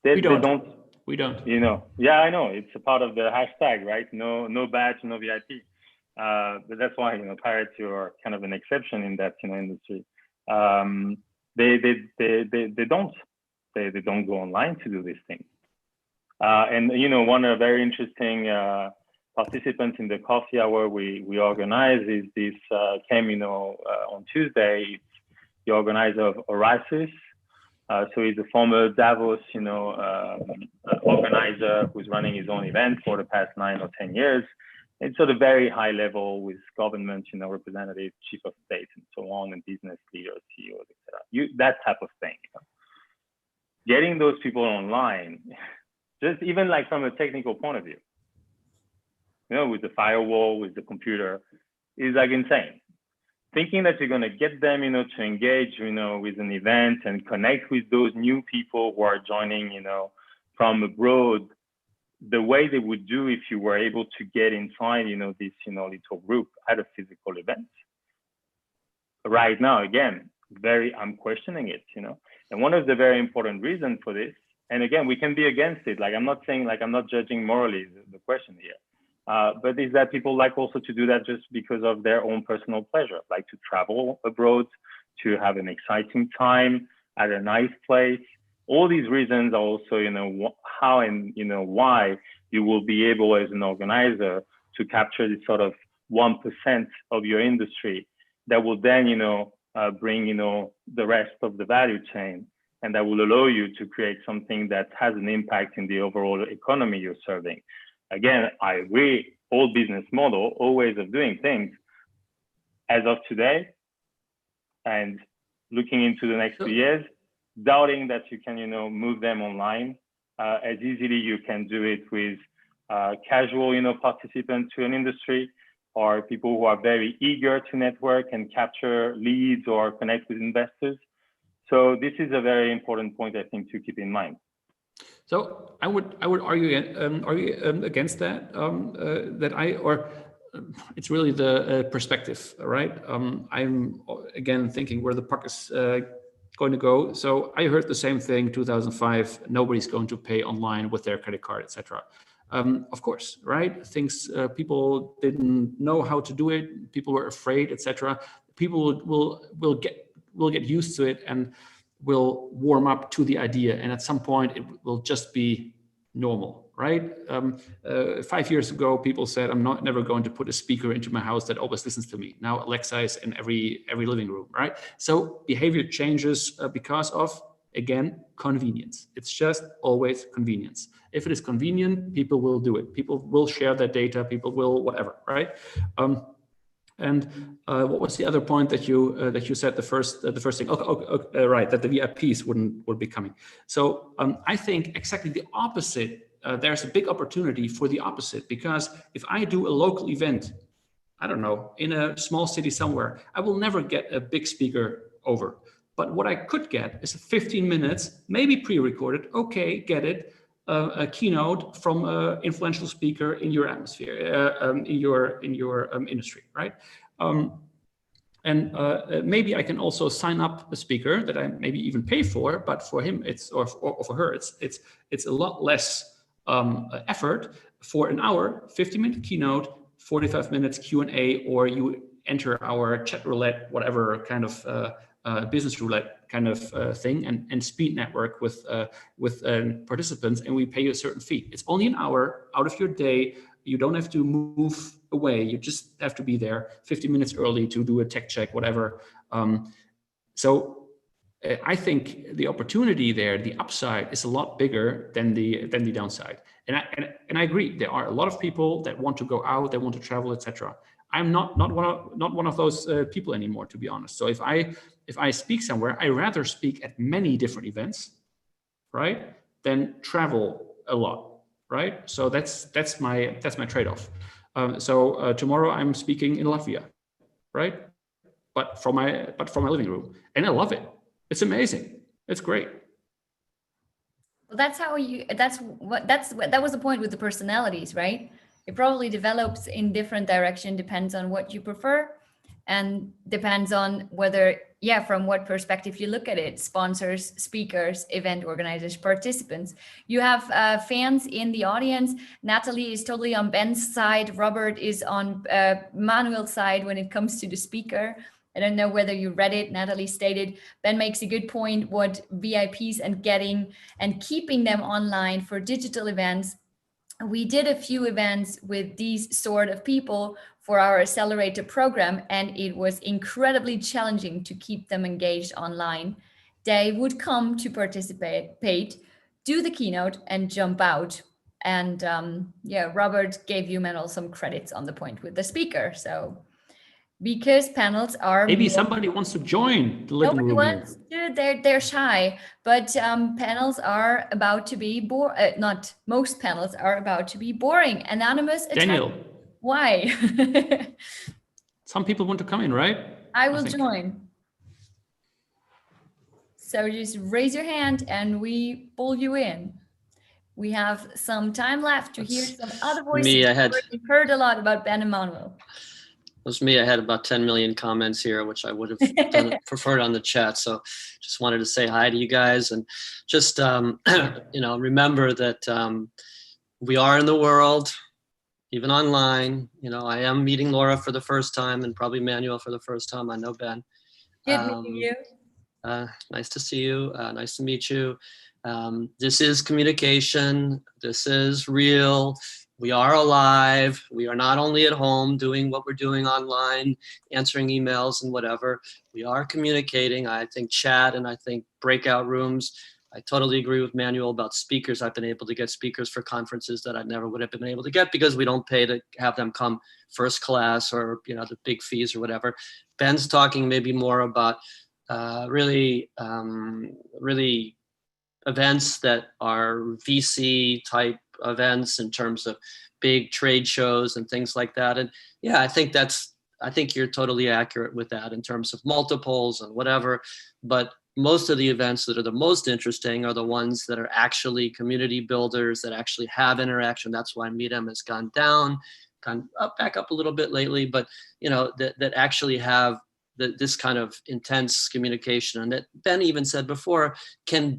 We don't. You know, yeah, I know. It's a part of the hashtag, right? No badge, no VIP. But that's why, you know, pirates are kind of an exception in that, you know, industry. They don't go online to do these things. And you know, one very interesting participant in the coffee hour we organized is this came, you know, on Tuesday. It's the organizer of Orasis. So he's a former Davos, you know, organizer who's running his own event for the past 9 or 10 years. It's sort of very high level with government, you know, representatives, chief of state, and so on, and business leaders, CEOs, etc. That type of thing. You know? Getting those people online, just even like from a technical point of view, you know, with the firewall, with the computer, is like insane. Thinking that you're going to get them, you know, to engage, you know, with an event and connect with those new people who are joining, you know, from abroad, the way they would do if you were able to get inside, you know, this, you know, little group at a physical event. Right now, again, I'm questioning it, you know, and one of the very important reasons for this, and again, we can be against it. Like, I'm not saying, like, I'm not judging morally the question here. But is that people like also to do that just because of their own personal pleasure, like to travel abroad, to have an exciting time at a nice place. All these reasons are also, you know, how and, you know, why you will be able as an organizer to capture this sort of 1% of your industry that will then, you know, bring, the rest of the value chain, and that will allow you to create something that has an impact in the overall economy you're serving. Again, I agree, old business model, old ways of doing things, as of today, and looking into the next few years, doubting that you can, move them online as easily you can do it with casual, participants to an industry, or people who are very eager to network and capture leads or connect with investors. So this is a very important point, I think, to keep in mind. So I would argue against that. It's really the perspective, right? I'm again thinking where the puck is going to go. So I heard the same thing 2005. Nobody's going to pay online with their credit card, etc. Of course, right? Things people didn't know how to do it. People were afraid, etc. People will get used to it and will warm up to the idea, and at some point it will just be normal, right? 5 years ago, people said, "I'm never going to put a speaker into my house that always listens to me." Now Alexa is in every living room, right? So behavior changes because of, again, convenience. It's just always convenience. If it is convenient, people will do it. People will share their data. People will whatever, right? And what was the other point that you said? The first thing. Okay, right, that the VIPs would be coming. So I think exactly the opposite. There's a big opportunity for the opposite, because if I do a local event, I don't know, in a small city somewhere, I will never get a big speaker over. But what I could get is 15 minutes, maybe pre-recorded. Okay, get it. A keynote from an influential speaker in your atmosphere, in your industry, right? And maybe I can also sign up a speaker that I maybe even pay for, but for him or for her it's a lot less effort for an hour, 50-minute keynote, 45 minutes Q&A, or you enter our chat roulette, whatever kind of business roulette kind of thing, and speed network with participants, and we pay you a certain fee. It's only an hour out of your day. You don't have to move away. You just have to be there 50 minutes early to do a tech check, whatever. So I think the opportunity there, the upside, is a lot bigger than the downside. And I agree. There are a lot of people that want to go out, they want to travel, etc. I'm not one of those people anymore, to be honest. So if I speak somewhere, I rather speak at many different events, right, than travel a lot, right? So that's my trade-off. So tomorrow I'm speaking in Latvia, right? But from my living room, and I love it. It's amazing. It's great. Well, that was the point with the personalities, right? It probably develops in different direction, depends on what you prefer, and depends on whether, from what perspective you look at it: sponsors, speakers, event organizers, participants. You have fans in the audience. Natalie is totally on Ben's side. Robert is on Manuel's side when it comes to the speaker. I don't know whether you read it. Natalie stated, Ben makes a good point, what VIPs and getting and keeping them online for digital events. We did a few events with these sort of people for our accelerator program, and it was incredibly challenging to keep them engaged online. They would come to participate, do the keynote, and jump out. And Robert gave you Manuel some credits on the point with the speaker. So because panels are maybe somebody wants to join the living room here. They're shy, but panels are about to be not most panels are about to be boring. Anonymous. Daniel, why? Some people want to come in, right? I will join. So just raise your hand and we pull you in. We have some time left to hear some other voices. We've heard a lot about Ben and Manuel. It was me. I had about 10 million comments here, which I would have preferred on the chat. So just wanted to say hi to you guys, and just, remember that we are in the world, even online. I am meeting Laura for the first time, and probably Manuel for the first time. I know Ben. Good meeting you. Nice to see you. Nice to meet you. This is communication. This is real. we are alive. We are not only at home doing what we're doing online, answering emails and whatever. We are communicating. I think chat and I think breakout rooms. I totally agree with Manuel about speakers. I've been able to get speakers for conferences that I never would have been able to get because we don't pay to have them come first class or, you know, the big fees or whatever. Ben's talking maybe more about really events that are VC type events in terms of big trade shows and things like that. And yeah, I think you're totally accurate with that in terms of multiples and whatever. But most of the events that are the most interesting are the ones that are actually community builders, that actually have interaction. That's why Meetup has gone down, gone up, back up a little bit lately, but you know, that actually have this kind of intense communication, and that Ben even said before, can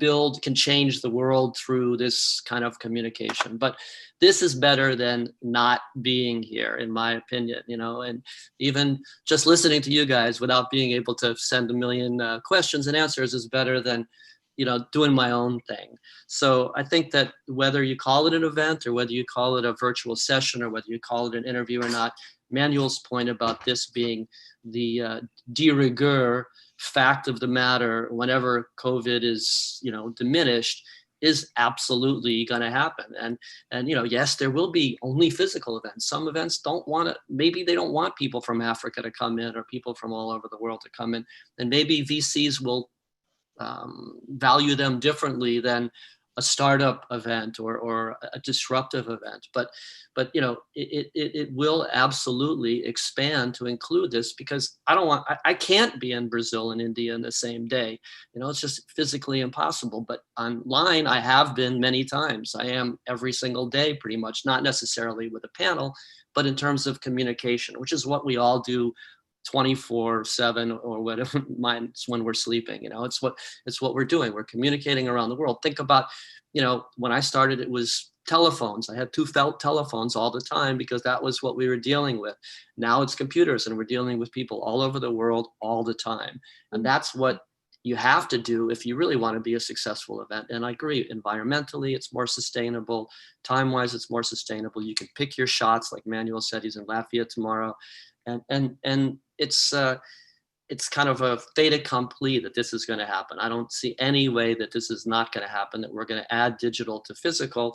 change the world through this kind of communication. But this is better than not being here, in my opinion, you know, and even just listening to you guys without being able to send a million questions and answers is better than, you know, doing my own thing. So I think that whether you call it an event or whether you call it a virtual session or whether you call it an interview or not, Manuel's point about this being the de rigueur fact of the matter whenever COVID is, you know, diminished is absolutely going to happen. And, you know, yes, there will be only physical events. Some events maybe they don't want people from Africa to come in or people from all over the world to come in. And maybe VCs will value them differently than a startup event or a disruptive event. But you know, it will absolutely expand to include this, because I can't be in Brazil and India in the same day. You know, it's just physically impossible. But online, I have been many times. I am every single day, pretty much, not necessarily with a panel, but in terms of communication, which is what we all do 24/7 or whatever, mine's when we're sleeping. You know, it's what we're doing. We're communicating around the world. Think about, you know, when I started, it was telephones. I had two telephones all the time because that was what we were dealing with. Now it's computers, and we're dealing with people all over the world all the time. And that's what you have to do if you really want to be a successful event. And I agree, environmentally, it's more sustainable. Time-wise, it's more sustainable. You can pick your shots, like Manuel said, he's in Latvia tomorrow. And it's kind of a fait accompli that this is going to happen. I don't see any way that this is not going to happen, that we're going to add digital to physical.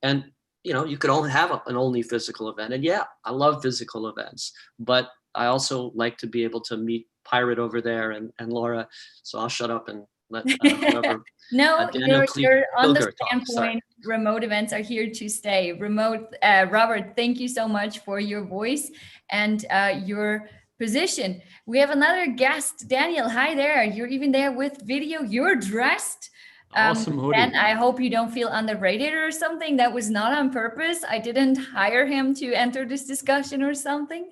And, you know, you could only have an only physical event. And yeah, I love physical events, but I also like to be able to meet Pirate over there and Laura. So I'll shut up and let whoever. No, you're on the standpoint. Talk. Remote events are here to stay. Robert, thank you so much for your voice and your position. We have another guest, Daniel. Hi there. You're even there with video. You're dressed. Awesome hoodie. And I hope you don't feel underrated or something. That was not on purpose. I didn't hire him to enter this discussion or something.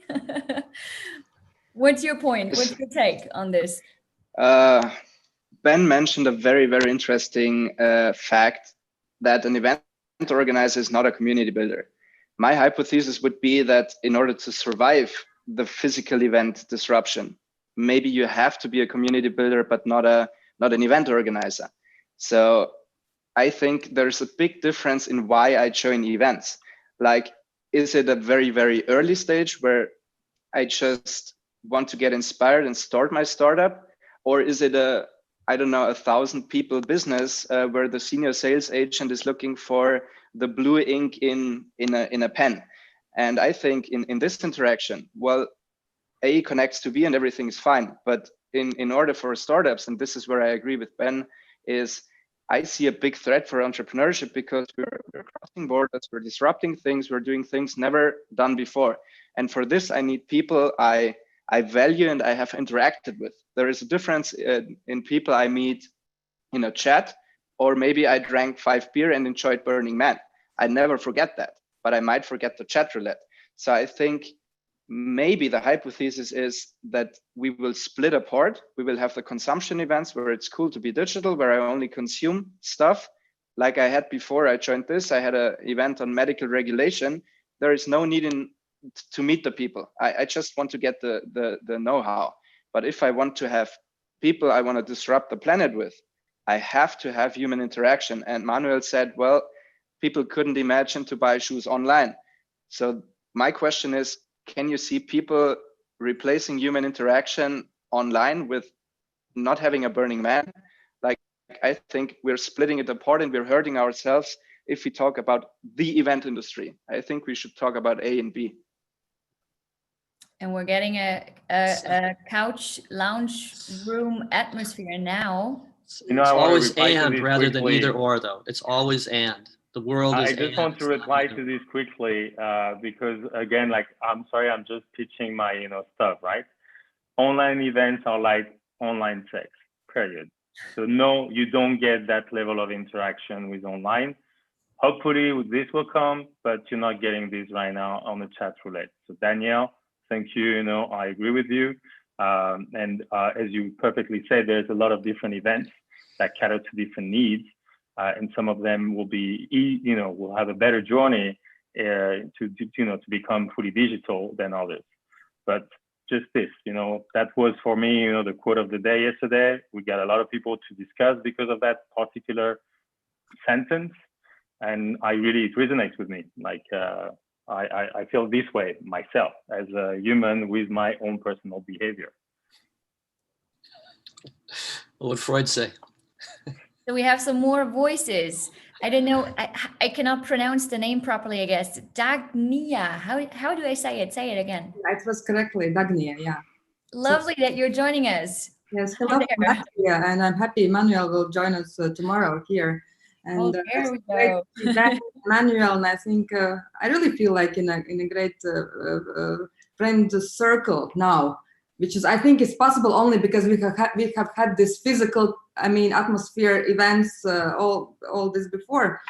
What's your point? What's your take on this? Ben mentioned a very, very interesting fact that an event organizer is not a community builder. My hypothesis would be that in order to survive the physical event disruption, maybe you have to be a community builder, but not an event organizer. So I think there's a big difference in why I join events. Like, is it a very, very early stage where I just want to get inspired and start my startup? Or is it 1,000 people business where the senior sales agent is looking for the blue ink in a pen? And I think in this interaction, well, A connects to B and everything is fine. But in order for startups, and this is where I agree with Ben, is I see a big threat for entrepreneurship because we're crossing borders, we're disrupting things, we're doing things never done before. And for this, I need people I value and I have interacted with. There is a difference in people I meet in a chat, or maybe I drank 5 beer and enjoyed Burning Man. I never forget that, but I might forget the chat roulette. So I think maybe the hypothesis is that we will split apart. We will have the consumption events where it's cool to be digital, where I only consume stuff. Like I had before I joined this, I had an event on medical regulation. There is no need to meet the people. I just want to get the know-how. But if I want to have people I want to disrupt the planet with, I have to have human interaction. And Manuel said, well, people couldn't imagine to buy shoes online. So my question is, can you see people replacing human interaction online with not having a Burning Man? Like, I think we're splitting it apart and we're hurting ourselves if we talk about the event industry. I think we should talk about A and B. And we're getting a couch lounge room atmosphere now. You know, It's I wanna always reply to and this rather than quickly. either or, though. It's always and. The world is I just and, want it's to not reply either. to this quickly because again, like, I'm sorry, I'm just pitching my, stuff, right? Online events are like online sex, period. So no, you don't get that level of interaction with online. Hopefully this will come, but you're not getting this right now on the chat roulette. So Danielle, thank you. I agree with you. And as you perfectly said, there's a lot of different events that cater to different needs. And some of them will be, will have a better journey to become fully digital than others. But just this, that was for me, the quote of the day yesterday. We got a lot of people to discuss because of that particular sentence. And it resonates with me. Like, I feel this way myself as a human with my own personal behavior. What would Freud say? So we have some more voices. I don't know. I cannot pronounce the name properly, I guess. Dagnia. How do I say it? Say it again. It was correctly Dagnia, yeah. Lovely that you're joining us. Yes, hello from Latvia, and I'm happy Manuel will join us tomorrow here. And there we go. Manuel, and I think I really feel like in a great friend circle now, which is, I think, is possible only because we have had this physical, atmosphere events, all this before.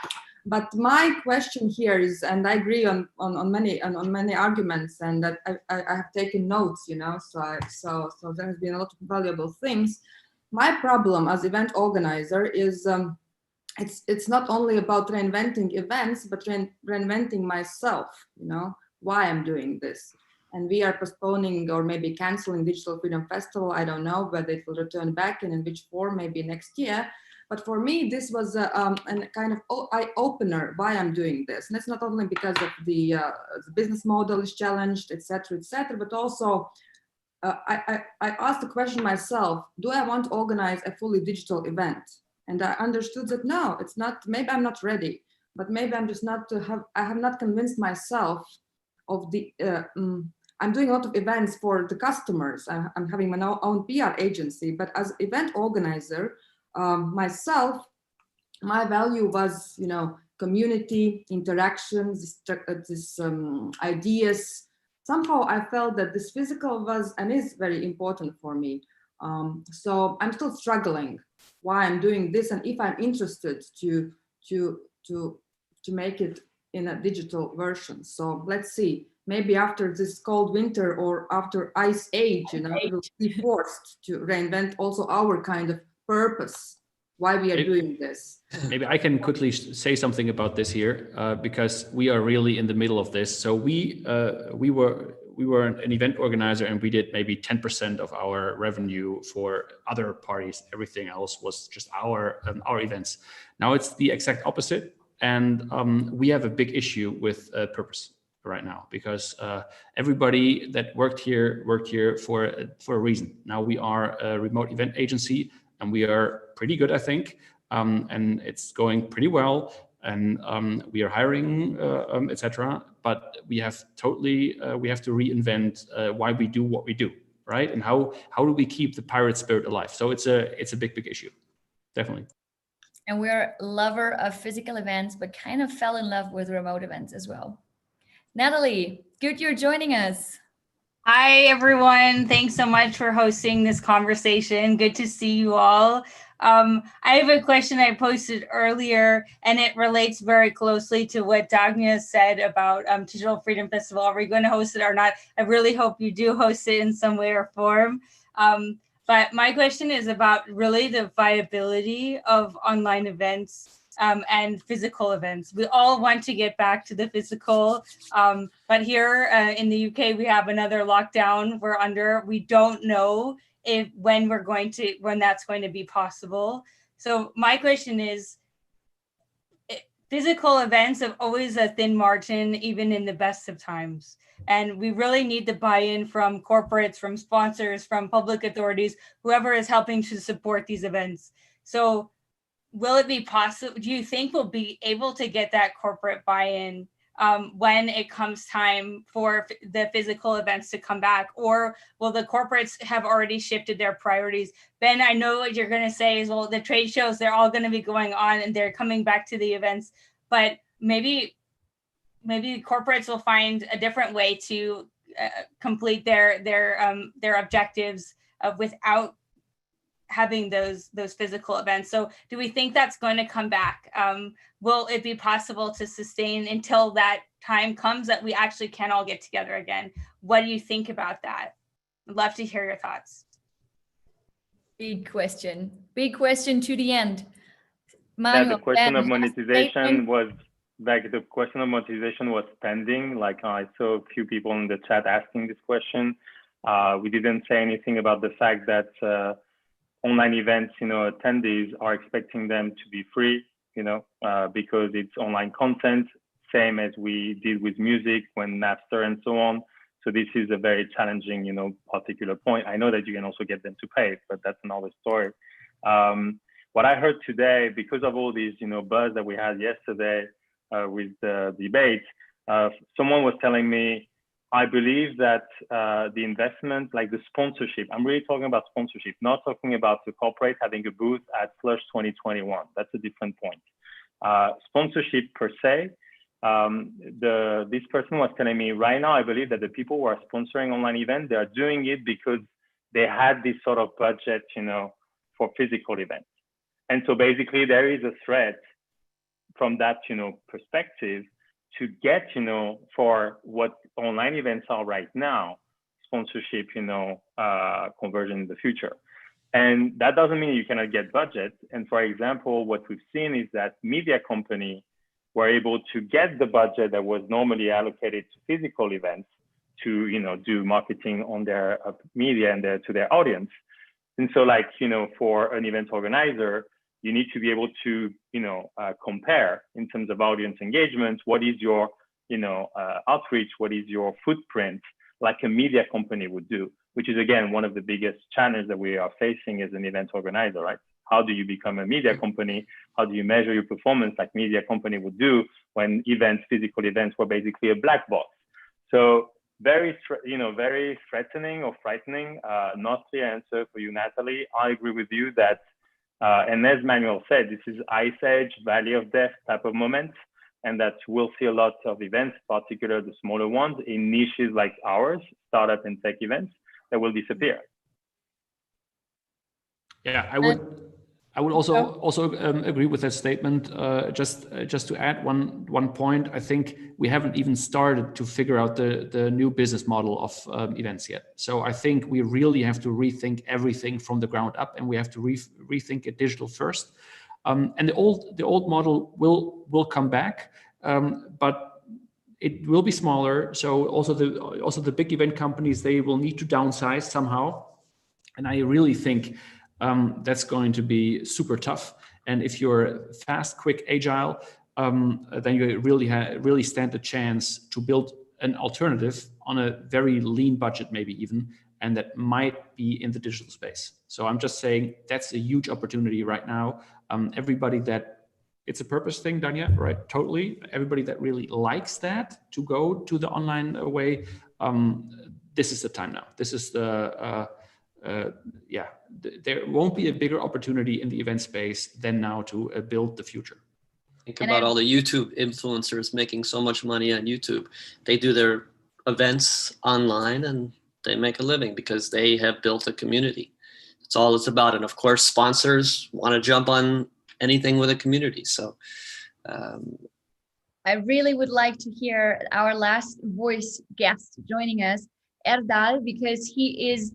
But my question here is, and I agree on many arguments, and that I have taken notes, so there has been a lot of valuable things. My problem as event organizer is it's not only about reinventing events, but reinventing myself, why I'm doing this. And we are postponing or maybe canceling Digital Freedom Festival. I don't know whether it will return back and in which form, maybe next year. But for me, this was a kind of eye-opener why I'm doing this. And it's not only because of the business model is challenged, et cetera, but also I asked the question myself, do I want to organize a fully digital event? And I understood that no, it's not, maybe I'm not ready, but maybe I'm just not I have not convinced myself of the, I'm doing a lot of events for the customers. I'm having my own PR agency, but as event organizer, myself, my value was, community interactions, this ideas. Somehow I felt that this physical was and is very important for me. So I'm still struggling why I'm doing this and if I'm interested to make it in a digital version. So let's see. Maybe after this cold winter or after ice age, we will be forced to reinvent also our kind of purpose, why we are doing this. Maybe I can quickly say something about this here because we are really in the middle of this. So we were an event organizer and we did maybe 10% of our revenue for other parties. Everything else was just our events. Now it's the exact opposite, and we have a big issue with purpose right now because everybody that worked here for a reason. Now we are a remote event agency and we are pretty good, I think, and it's going pretty well. And we are hiring, etc. But we have to reinvent why we do what we do, right? And how do we keep the pirate spirit alive? So it's a big issue, definitely. And we're a lover of physical events, but kind of fell in love with remote events as well. Natalie, good you're joining us. Hi, everyone. Thanks so much for hosting this conversation. Good to see you all. I have a question I posted earlier, and it relates very closely to what Dagnia said about Digital Freedom Festival. Are we going to host it or not? I really hope you do host it in some way or form. But my question is about really the viability of online events and physical events. We all want to get back to the physical, but here in the UK, we have another lockdown we're under. We don't know when that's going to be possible. So my question is, physical events have always a thin margin, even in the best of times. And we really need the buy-in from corporates, from sponsors, from public authorities, whoever is helping to support these events. So will it be possible, do you think we'll be able to get that corporate buy-in when it comes time for the physical events to come back? Or will the corporates have already shifted their priorities? Ben, I know what you're going to say is, well, the trade shows, they're all going to be going on and they're coming back to the events, but maybe corporates will find a different way to complete their objectives without having those physical events. So do we think that's going to come back? Will it be possible to sustain until that time comes that we actually can all get together again? What do you think about that? I'd love to hear your thoughts. Big question to the end. Yeah, the question Ben, of monetization was pending. Like I saw a few people in the chat asking this question. We didn't say anything about the fact that online events, attendees are expecting them to be free, because it's online content, same as we did with music when Napster and so on. So this is a very challenging, particular point. I know that you can also get them to pay, but that's another story. What I heard today, because of all these, buzz that we had yesterday with the debate, someone was telling me, I believe that the investment, like the sponsorship, I'm really talking about sponsorship, not talking about the corporate having a booth at Slush 2021. That's a different point. Sponsorship per se, this person was telling me right now, I believe that the people who are sponsoring online events, they are doing it because they had this sort of budget, for physical events. And so basically there is a threat from that, perspective to get, for what online events are right now, sponsorship, conversion in the future. And that doesn't mean you cannot get budget. And for example, what we've seen is that media companies were able to get the budget that was normally allocated to physical events to, do marketing on their media and to their audience. And so like, for an event organizer, you need to be able to, compare in terms of audience engagement. What is your, outreach? What is your footprint, like a media company would do, which is again, one of the biggest challenges that we are facing as an event organizer, right? How do you become a media company? How do you measure your performance like media company would do when physical events were basically a black box? So very threatening or frightening, not clear answer for you, Natalie. I agree with you that, and as Manuel said, this is ice age, valley of death type of moment, and that we'll see a lot of events, particularly the smaller ones in niches like ours, startup and tech events, that will disappear. Yeah, I would also agree with that statement. Just to add one point, I think we haven't even started to figure out the new business model of events yet. So I think we really have to rethink everything from the ground up, and we have to rethink it digital first. And the old model will come back, but it will be smaller. So also the big event companies, they will need to downsize somehow, and I really think that's going to be super tough. And if you're fast, quick, agile, then you really stand a chance to build an alternative on a very lean budget, maybe even, and that might be in the digital space. So I'm just saying that's a huge opportunity right now. Everybody it's a purpose thing, Dania, right? Totally. Everybody that really likes that to go to the online way, this is the time now. This is there won't be a bigger opportunity in the event space than now to build the future. Think about all the YouTube influencers making so much money on YouTube. They do their events online and they make a living because they have built a community. That's all it's about. And of course, sponsors want to jump on anything with a community. So I really would like to hear our last voice guest joining us, Erdal, because he is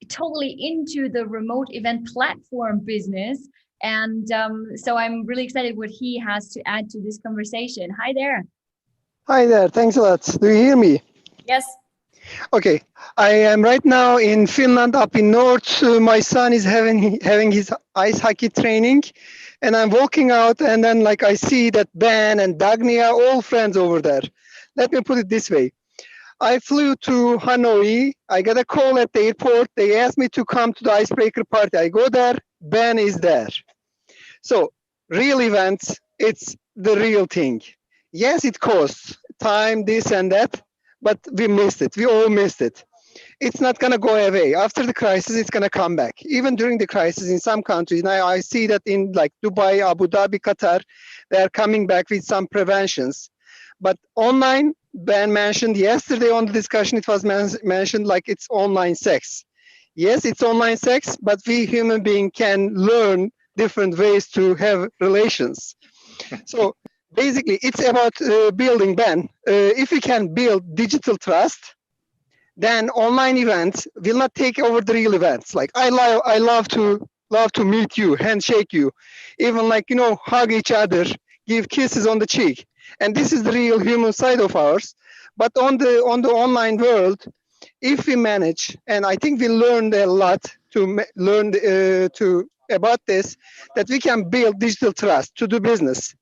totally into the remote event platform business. And so I'm really excited what he has to add to this conversation. Hi there. Hi there. Thanks a lot. Do you hear me? Yes. Okay, I am right now in Finland, up in north. My son is having his ice hockey training, and I'm walking out, and then like I see that Ben and Dagny are all friends over there. Let me put it this way: I flew to Hanoi. I got a call at the airport. They asked me to come to the icebreaker party. I go there. Ben is there. So real events, it's the real thing. Yes, it costs time, this and that, but we missed it. We all missed it. It's not going to go away. After the crisis, it's going to come back. Even during the crisis in some countries, now I see that in like Dubai, Abu Dhabi, Qatar, they are coming back with some preventions. But online, Ben mentioned yesterday on the discussion, it was mentioned like it's online sex. Yes, it's online sex, but we human beings can learn different ways to have relations. So basically, it's about building, Ben. If we can build digital trust, then online events will not take over the real events. Like I love to meet you, handshake you, even like hug each other, give kisses on the cheek, and this is the real human side of ours. But on the online world, if we manage, and I think we learned a lot to learn about this, that we can build digital trust to do business.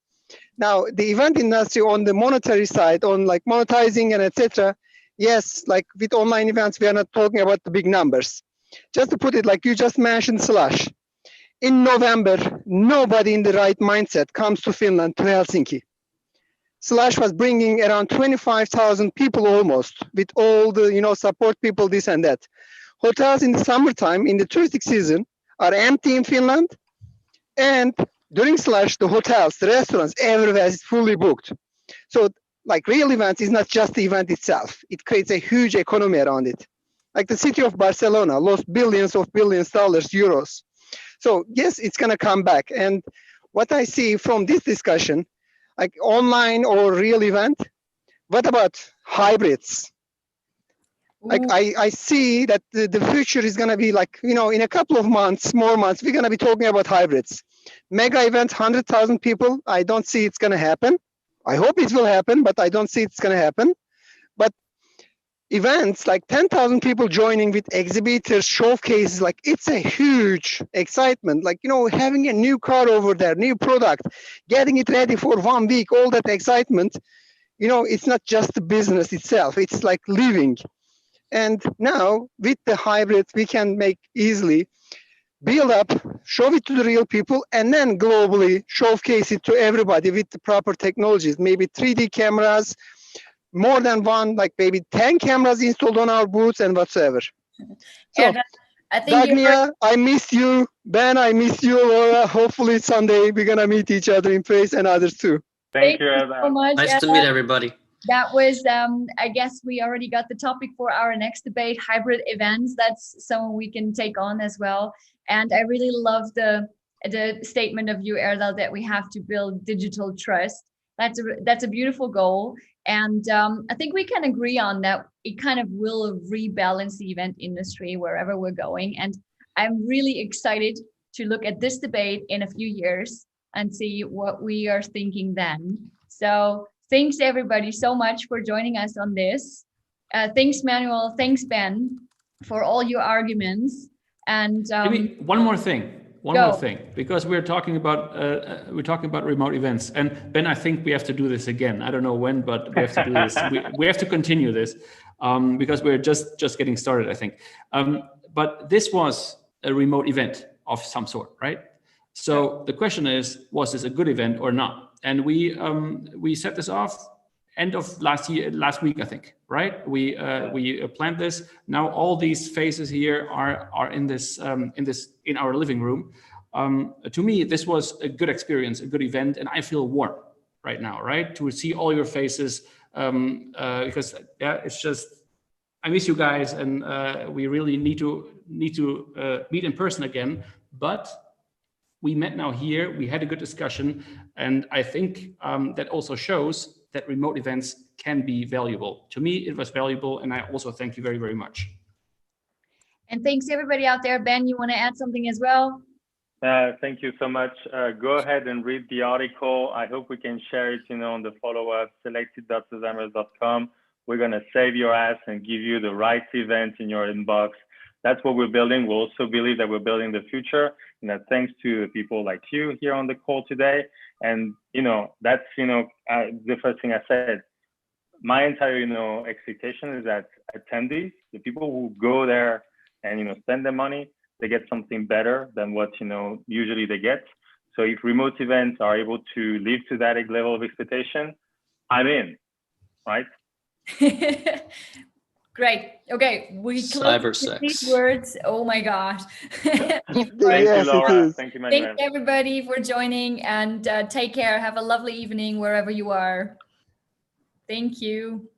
Now, the event industry on the monetary side, on like monetizing and etc. Yes, like with online events, we are not talking about the big numbers. Just to put it like you just mentioned, Slush. In November, nobody in the right mindset comes to Finland, to Helsinki. Slush was bringing around 25,000 people almost, with all the support people, this and that. Hotels in the summertime, in the touristic season, are empty in Finland, and during Slush, the hotels, the restaurants, everywhere is fully booked. So like real events is not just the event itself. It creates a huge economy around it. Like the city of Barcelona lost billions of dollars, euros. So yes, it's gonna come back. And what I see from this discussion, like online or real event, what about hybrids? Like I see that the future is gonna be like, in a couple of months, more months, we're gonna be talking about hybrids. Mega event, 100,000 people, I don't see it's gonna happen. I hope it will happen, but I don't see it's going to happen. But events like 10,000 people joining with exhibitors, showcases, like it's a huge excitement. Like, having a new car over there, new product, getting it ready for 1 week, all that excitement, it's not just the business itself. It's like living. And now with the hybrid, we can make easily build up, show it to the real people, and then globally showcase it to everybody with the proper technologies, maybe 3D cameras, more than one, like maybe 10 cameras installed on our booths and whatsoever. So, and I think Dagnia, I miss you. Ben, I miss you. Laura, hopefully someday we're going to meet each other in face and others too. Thank you so much. Nice to meet everybody. That was, I guess we already got the topic for our next debate, hybrid events. That's someone we can take on as well. And I really love the statement of you, Erdal, that we have to build digital trust. That's a beautiful goal. And I think we can agree on that. It kind of will rebalance the event industry wherever we're going. And I'm really excited to look at this debate in a few years and see what we are thinking then. So thanks everybody so much for joining us on this. Thanks, Manuel. Thanks, Ben, for all your arguments. And maybe one more thing, because we're talking about remote events. And Ben, I think we have to do this again. I don't know when, but we have to do this. We have to continue this because we're just getting started, I think. But this was a remote event of some sort, right? So the question is, was this a good event or not? And we set this off end of last week, I think, right? We planned this. Now all these faces here are in our living room. To me, this was a good experience, a good event, and I feel warm right now, right? To see all your faces, because it's just, I miss you guys, and we really need to meet in person again. But we met now here, we had a good discussion, and I think that also shows that remote events can be valuable. To me, it was valuable, and I also thank you very, very much. And thanks to everybody out there. Ben, you want to add something as well? Thank you so much. Go ahead and read the article. I hope we can share it, on the follow-up, selected.alzheimers.com. we're going to save your ass and give you the right event in your inbox. That's what we're building. We also believe that we're building the future, and that thanks to people like you here on the call today. And, that's, the first thing I said. My entire, expectation is that attendees, the people who go there and, spend their money, they get something better than what, usually they get. So if remote events are able to live to that level of expectation, I'm in, right? Great. Okay, we close with these words. Oh my gosh. Thank you, Laura. Thank you, Manuel. Thank everybody for joining, and take care. Have a lovely evening wherever you are. Thank you.